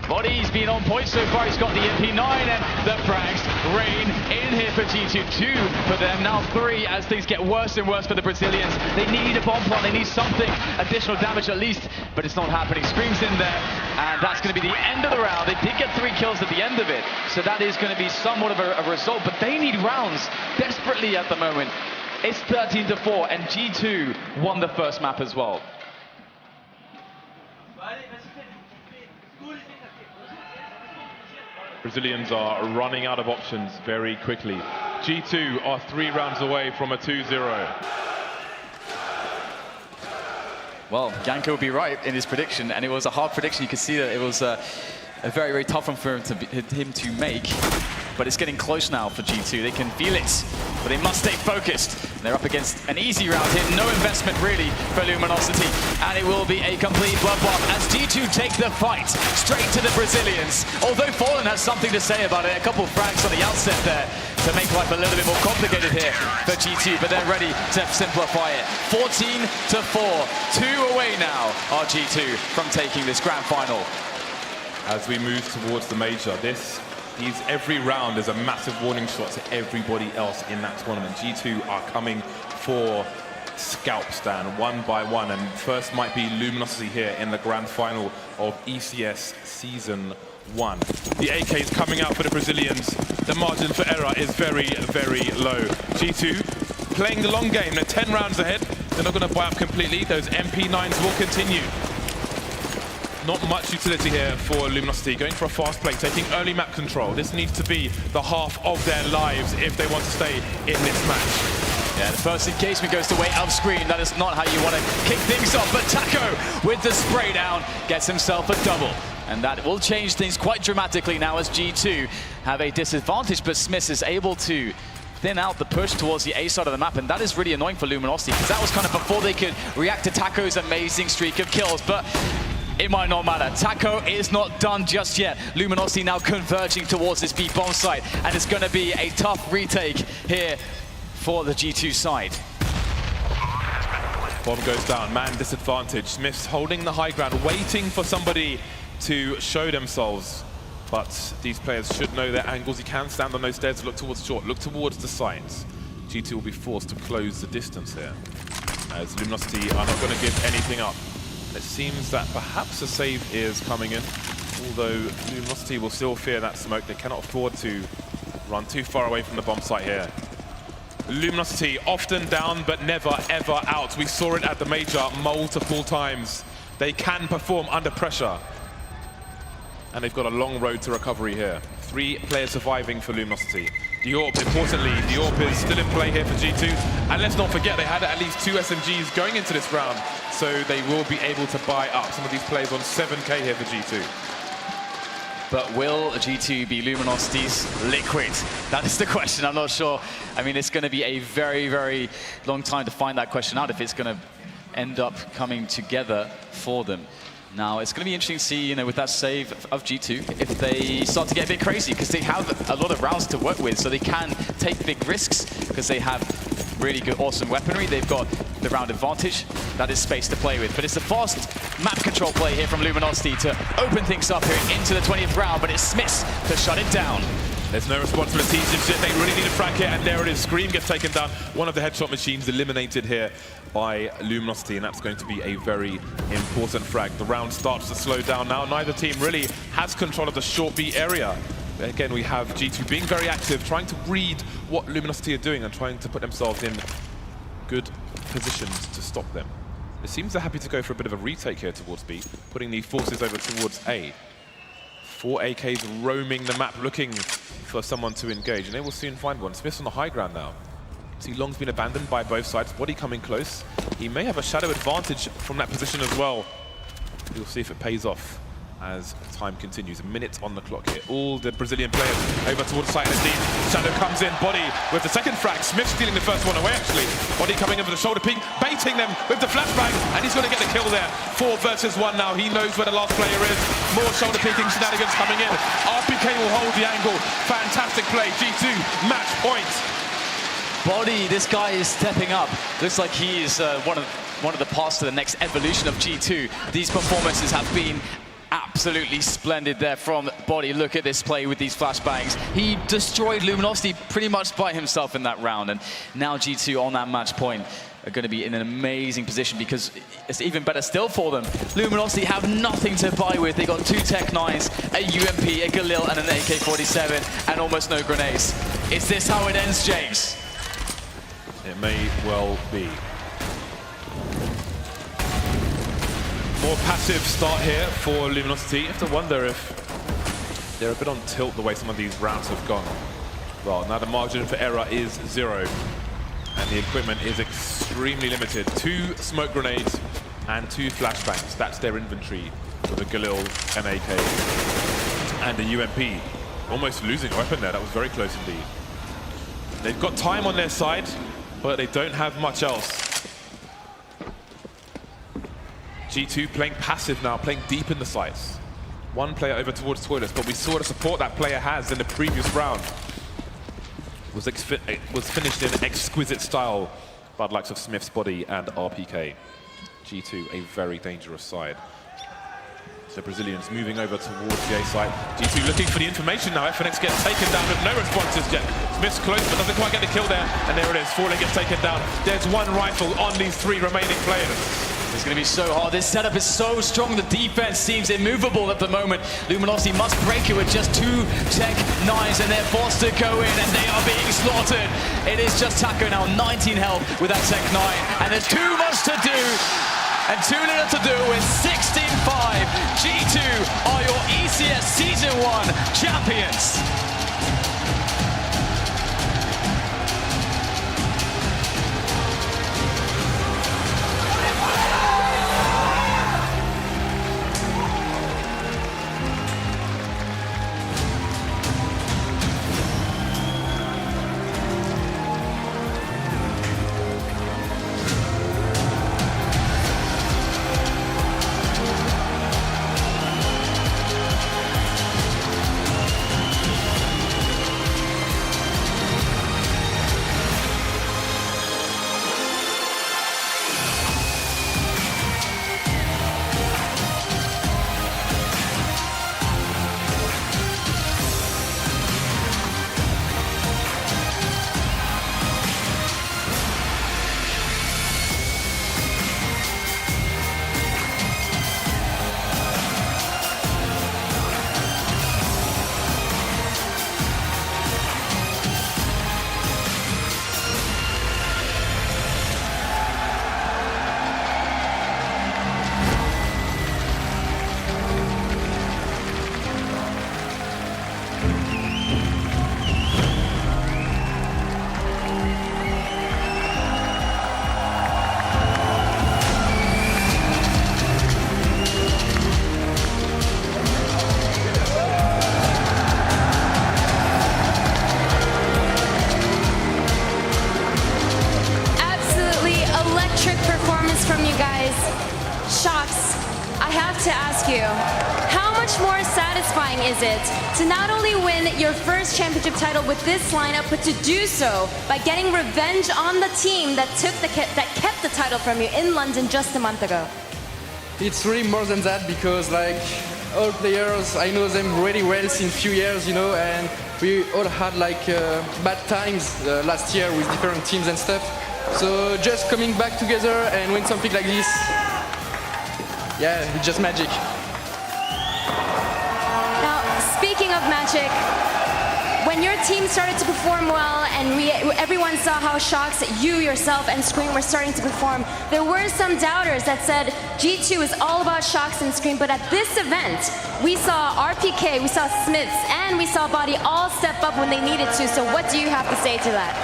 Body's been on point so far. He's got the MP9, and the frags rain in here for G2. 2 for them, now 3 as things get worse and worse for the Brazilians. They need a bomb plant, they need something, additional damage at least, but it's not happening. Screams in there, and that's going to be the end of the round. They did get 3 kills at the end of it, so that is going to be somewhat of a result, but they need rounds desperately at the moment. It's 13-4, and G2 won the first map as well. Brazilians are running out of options very quickly. G2 are 3 rounds away from a 2-0. Well, Yanko would be right in his prediction, and it was a hard prediction. You could see that it was a very, very tough one for him to make. But it's getting close now for G2. They can feel it, but they must stay focused. They're up against an easy round here. No investment really for Luminosity, and it will be a complete bloodbath as G2 take the fight straight to the Brazilians. Although Fallen has something to say about it, a couple of frags on the outset there to make life a little bit more complicated here for G2, but they're ready to simplify it. 14-4, 2 away now are G2 from taking this grand final. As we move towards the major, every round is a massive warning shot to everybody else in that tournament. G2 are coming for scalps, Dan, 1 by 1, and first might be Luminosity here in the grand final of ECS Season 1. The AK is coming out for the Brazilians. The margin for error is very, very low. G2 playing the long game. They're 10 rounds ahead. They're not going to buy up completely. Those MP9s will continue. Not much utility here for Luminosity, going for a fast play, taking early map control. This needs to be the half of their lives if they want to stay in this match. Yeah, the first engagement goes to way up screen. That is not how you want to kick things off, but Taco with the spray down gets himself a double. And that will change things quite dramatically now as G2 have a disadvantage, but Smith is able to thin out the push towards the A side of the map, and that is really annoying for Luminosity, because that was kind of before they could react to Taco's amazing streak of kills, but it might not matter. Taco is not done just yet. Luminosity now converging towards this B-bomb site, and it's going to be a tough retake here for the G2 side. Bomb goes down, man disadvantage. Smith's holding the high ground, waiting for somebody to show themselves. But these players should know their angles. You can stand on those stairs, look towards short, look towards the sides. G2 will be forced to close the distance here, as Luminosity are not going to give anything up. It seems that perhaps a save is coming in, although Luminosity will still fear that smoke. They cannot afford to run too far away from the bomb site here. Luminosity often down, but never, ever out. We saw it at the major multiple times. They can perform under pressure. And they've got a long road to recovery here. 3 players surviving for Luminosity. Diorp, importantly, Diorp is still in play here for G2. And let's not forget, they had at least 2 SMGs going into this round, so they will be able to buy up some of these players on 7K here for G2. But will G2 be Luminosity's liquid? That is the question. I'm not sure. I mean, it's going to be a very, very long time to find that question out if it's going to end up coming together for them. Now, it's going to be interesting to see, with that save of G2, if they start to get a bit crazy, because they have a lot of rounds to work with, so they can take big risks, because they have really good, awesome weaponry. They've got the round advantage. That is space to play with. But it's a fast map control play here from Luminosity to open things up here into the 20th round, but it's Smith to shut it down. There's no response from the team just yet. They really need a frag here, and there it is. Scream gets taken down. One of the headshot machines eliminated here by Luminosity, and that's going to be a very important frag. The round starts to slow down now. Neither team really has control of the short B area. Again, we have G2 being very active, trying to read what Luminosity are doing and trying to put themselves in good positions to stop them. It seems they're happy to go for a bit of a retake here towards B, putting the forces over towards A. 4 AKs roaming the map, looking for someone to engage, and they will soon find one. Smith's on the high ground now. See, Long's been abandoned by both sides. Body coming close. He may have a shadow advantage from that position as well. We'll see if it pays off as time continues. A minute on the clock here. All the Brazilian players over towards site indeed. Shadow comes in, Body with the second frag. Smith stealing the first one away actually. Body coming in for the shoulder peek, baiting them with the flashbang, and he's going to get the kill there. 4 versus 1 now. He knows where the last player is. More shoulder peeking shenanigans coming in. RPK will hold the angle. Fantastic play. G2 match point. Body, this guy is stepping up. Looks like he is one of the paths to the next evolution of G2. These performances have been absolutely splendid there from Body. Look at this play with these flashbangs. He destroyed Luminosity pretty much by himself in that round, and now G2 on that match point are going to be in an amazing position because it's even better still for them. Luminosity have nothing to buy with. They got 2 Tech 9s, a UMP, a Galil, and an AK-47, and almost no grenades. Is this how it ends, James? It may well be. More passive start here for Luminosity. You have to wonder if they're a bit on tilt the way some of these rounds have gone. Well, now the margin for error is 0, and the equipment is extremely limited. 2 smoke grenades and 2 flashbangs. That's their inventory with a Galil, an AK, and a UMP. Almost losing a weapon there. That was very close indeed. They've got time on their side, but they don't have much else. G2 playing passive now, playing deep in the sights. 1 player over towards Toilets, but we saw the support that player has in the previous round. It was finished in exquisite style by the likes of Smith's Body and RPK. G2, a very dangerous side. So Brazilians moving over towards the A side. G2 looking for the information now. FNX gets taken down with no responses yet. Smith's close, but doesn't quite get the kill there. And there it is, Falling gets taken down. There's 1 rifle on these 3 remaining players. It's going to be so hard. This setup is so strong. The defense seems immovable at the moment. Luminosity must break it with just 2 Tech 9s, and they're forced to go in, and they are being slaughtered. It is just Taco now, 19 health with that Tech 9, and there's too much to do and too little to do with 16-5. G2 are your ECS Season 1 champions. to ask you, how much more satisfying is it to not only win your first championship title with this lineup, but to do so by getting revenge on the team that kept the title from you in London just a month ago? It's really more than that, because all players. I know them really well since few years, you know, and we all had like bad times last year with different teams and stuff. So just coming back together and win something like this, yeah, it's just magic. Now, speaking of magic, when your team started to perform well and everyone saw how Shox, you yourself, and Scream were starting to perform, there were some doubters that said G2 is all about Shox and Scream, but at this event, we saw RPK, we saw Smiths, and we saw Body all step up when they needed to, so what do you have to say to that?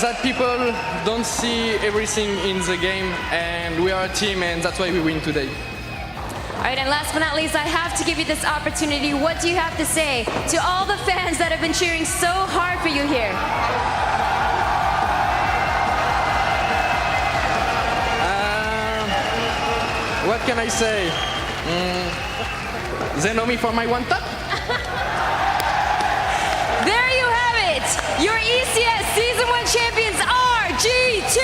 That people don't see everything in the game, and we are a team, and that's why we win today. All right, and last but not least, I have to give you this opportunity. What do you have to say to all the fans that have been cheering so hard for you here? What can I say? They know me for my one top. There you have it. Your ECS Season 1 champions are G2.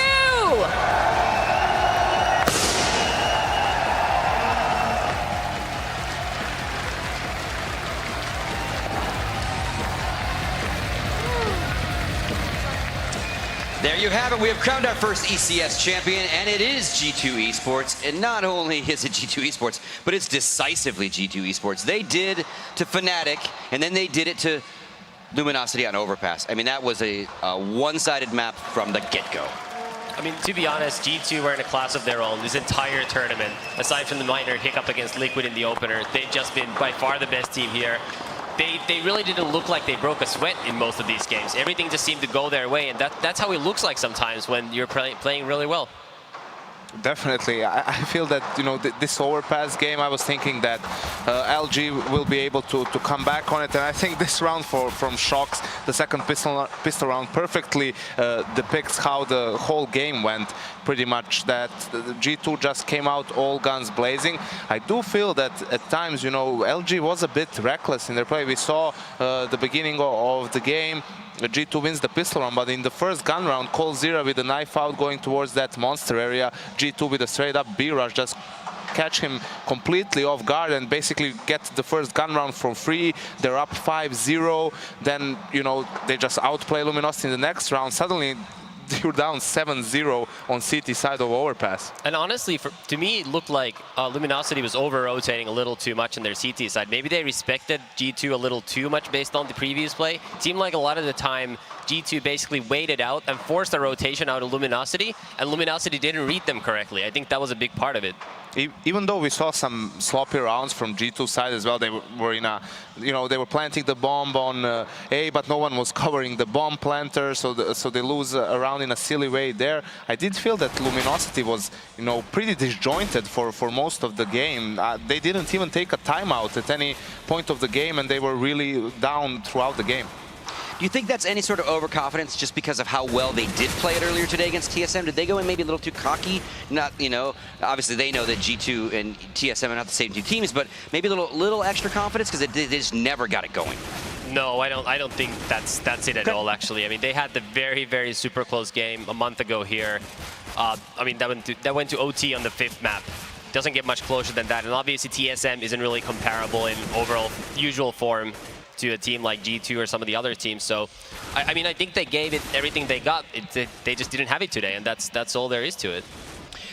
There you have it. We have crowned our first ECS champion, and it is G2 Esports. And not only is it G2 Esports, but it's decisively G2 Esports. They did to Fnatic, and then they did it to Luminosity on Overpass. I mean, that was a one-sided map from the get-go. I mean, to be honest, G2 were in a class of their own this entire tournament. Aside from the minor hiccup against Liquid in the opener, they've just been by far the best team here. They really didn't look like they broke a sweat in most of these games. Everything just seemed to go their way, and that's how it looks like sometimes when you're playing really well. Definitely. I feel that, you know, this Overpass game, I was thinking that LG will be able to come back on it, and I think this round from Shox, the second pistol round, perfectly depicts how the whole game went. Pretty much that G2 just came out all guns blazing. I do feel that at times, you know, LG was a bit reckless in their play. We saw the beginning of the game, G2 wins the pistol round, but in the first gun round, Coldzera with a knife out going towards that monster area, G2 with a straight up B-rush, just catch him completely off guard and basically get the first gun round for free. They're up 5-0, then, you know, they just outplay Luminosity in the next round. Suddenly you're down 7-0 on CT side of Overpass. And honestly, to me, it looked like Luminosity was over-rotating a little too much on their CT side. Maybe they respected G2 a little too much based on the previous play. It seemed like a lot of the time, G2 basically waited out and forced a rotation out of Luminosity, and Luminosity didn't read them correctly. I think that was a big part of it. Even though we saw some sloppy rounds from G2 side as well, they were in a, you know, they were planting the bomb on A, but no one was covering the bomb planter, so they lose a round in a silly way there. I did feel that Luminosity was, you know, pretty disjointed for most of the game. They didn't even take a timeout at any point of the game, and they were really down throughout the game. Do you think that's any sort of overconfidence just because of how well they did play it earlier today against TSM? Did they go in maybe a little too cocky? Not, you know, obviously they know that G2 and TSM are not the same two teams, but maybe a little extra confidence because they just never got it going. No, I don't think that's it at all, actually. I mean, they had the very, very super close game a month ago here. I mean, that went to OT on the 5th map. Doesn't get much closer than that, and obviously TSM isn't really comparable in overall usual form to a team like G2 or some of the other teams. So, I mean, I think they gave it everything they got. They just didn't have it today, and that's all there is to it.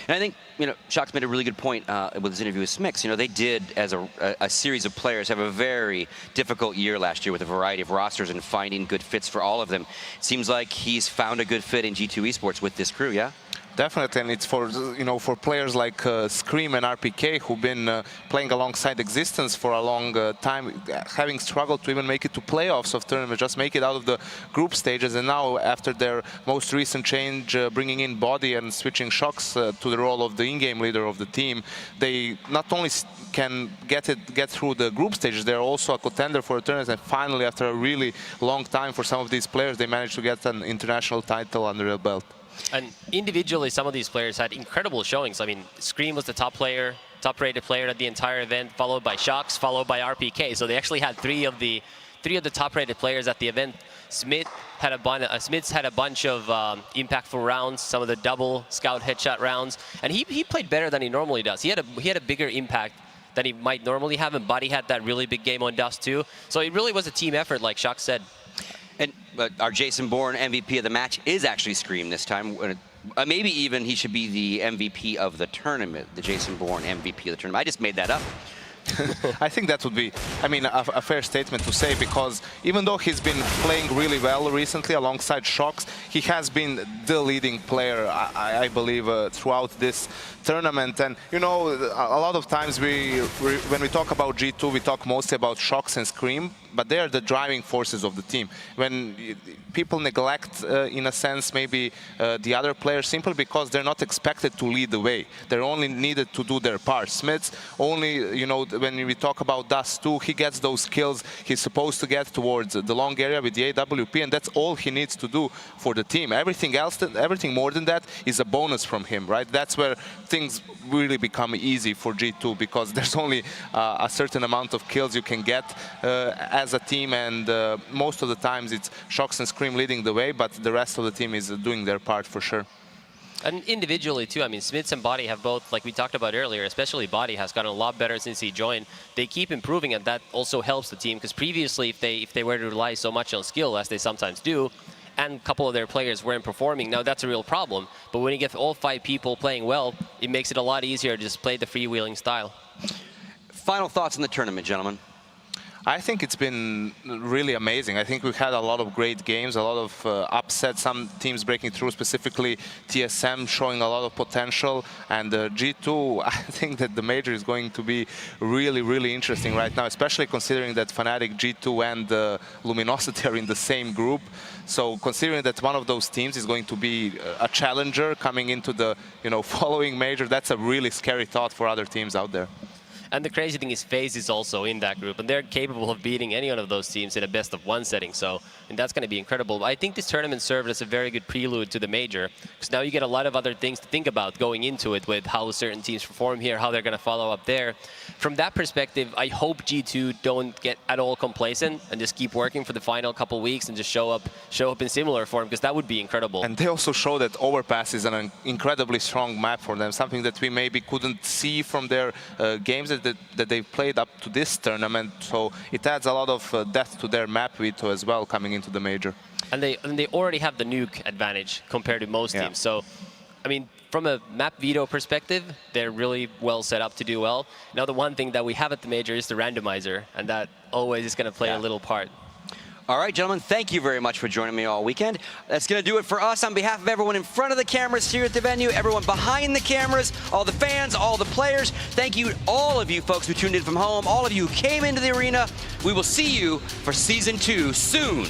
And I think, you know, Shox made a really good point with his interview with Smix. You know, they did, as a series of players, have a very difficult year last year with a variety of rosters and finding good fits for all of them. It seems like he's found a good fit in G2 Esports with this crew, yeah? Definitely, and it's for, you know, for players like Scream and RPK who've been playing alongside Existence for a long time, having struggled to even make it to playoffs of tournament, just make it out of the group stages, and now after their most recent change, bringing in Body and switching Shox to the role of the in-game leader of the team, they not only can get through the group stages, they're also a contender for a tournament, and finally, after a really long time for some of these players, they managed to get an international title under their belt. And individually, some of these players had incredible showings. I mean, Scream was the top-rated player at the entire event, followed by Shox, followed by RPK. So they actually had three of the top-rated players at the event. Smiths had a bunch of impactful rounds, some of the double scout headshot rounds, and he played better than he normally does. He had a bigger impact than he might normally have, and Buddy had that really big game on Dust too. So it really was a team effort, like Shock said. And our Jason Bourne MVP of the match is actually Scream this time. Maybe even he should be the MVP of the tournament, the Jason Bourne MVP of the tournament. I just made that up. I think that would be, I mean, a fair statement to say, because even though he's been playing really well recently alongside Shocks, he has been the leading player, I believe, throughout this tournament. And, you know, a lot of times when we talk about G2, we talk mostly about Shocks and Scream, but they are the driving forces of the team. When people neglect, in a sense, maybe the other players simply because they're not expected to lead the way. They're only needed to do their part. Smith's only, you know, when we talk about Dust 2, he gets those kills he's supposed to get towards the long area with the AWP, and that's all he needs to do for the team. Everything else, everything more than that is a bonus from him, right? That's where things really become easy for G2, because there's only a certain amount of kills you can get as a team, and most of the times it's Shocks and Scream leading the way, but the rest of the team is doing their part for sure. And individually too, I mean, Smiths and Body have both, like we talked about earlier, especially Body has gotten a lot better since he joined. They keep improving, and that also helps the team, because previously if they were to rely so much on skill, as they sometimes do, and a couple of their players weren't performing, now that's a real problem. But when you get all 5 people playing well, it makes it a lot easier to just play the freewheeling style. Final thoughts on the tournament, gentlemen? I think it's been really amazing. I think we've had a lot of great games, a lot of upsets, some teams breaking through, specifically TSM showing a lot of potential. And G2, I think that the major is going to be really, really interesting right now, especially considering that Fnatic, G2 and Luminosity are in the same group. So considering that one of those teams is going to be a challenger coming into the following major, that's a really scary thought for other teams out there. And the crazy thing is FaZe is also in that group, and they're capable of beating any one of those teams in a best-of-1 setting, so and that's going to be incredible. I think this tournament served as a very good prelude to the major, because now you get a lot of other things to think about going into it, with how certain teams perform here, how they're going to follow up there. From that perspective, I hope G2 don't get at all complacent and just keep working for the final couple weeks and just show up in similar form, because that would be incredible. And they also show that Overpass is an incredibly strong map for them, something that we maybe couldn't see from their games that they've played up to this tournament. So it adds a lot of depth to their map veto as well coming into the major. And they already have the nuke advantage compared to most teams. So, I mean, from a map veto perspective, they're really well set up to do well. Now, the one thing that we have at the major is the randomizer, and that always is going to play a little part. All right, gentlemen, thank you very much for joining me all weekend. That's going to do it for us. On behalf of everyone in front of the cameras here at the venue, everyone behind the cameras, all the fans, all the players, thank you, all of you folks who tuned in from home, all of you who came into the arena. We will see you for Season 2 soon.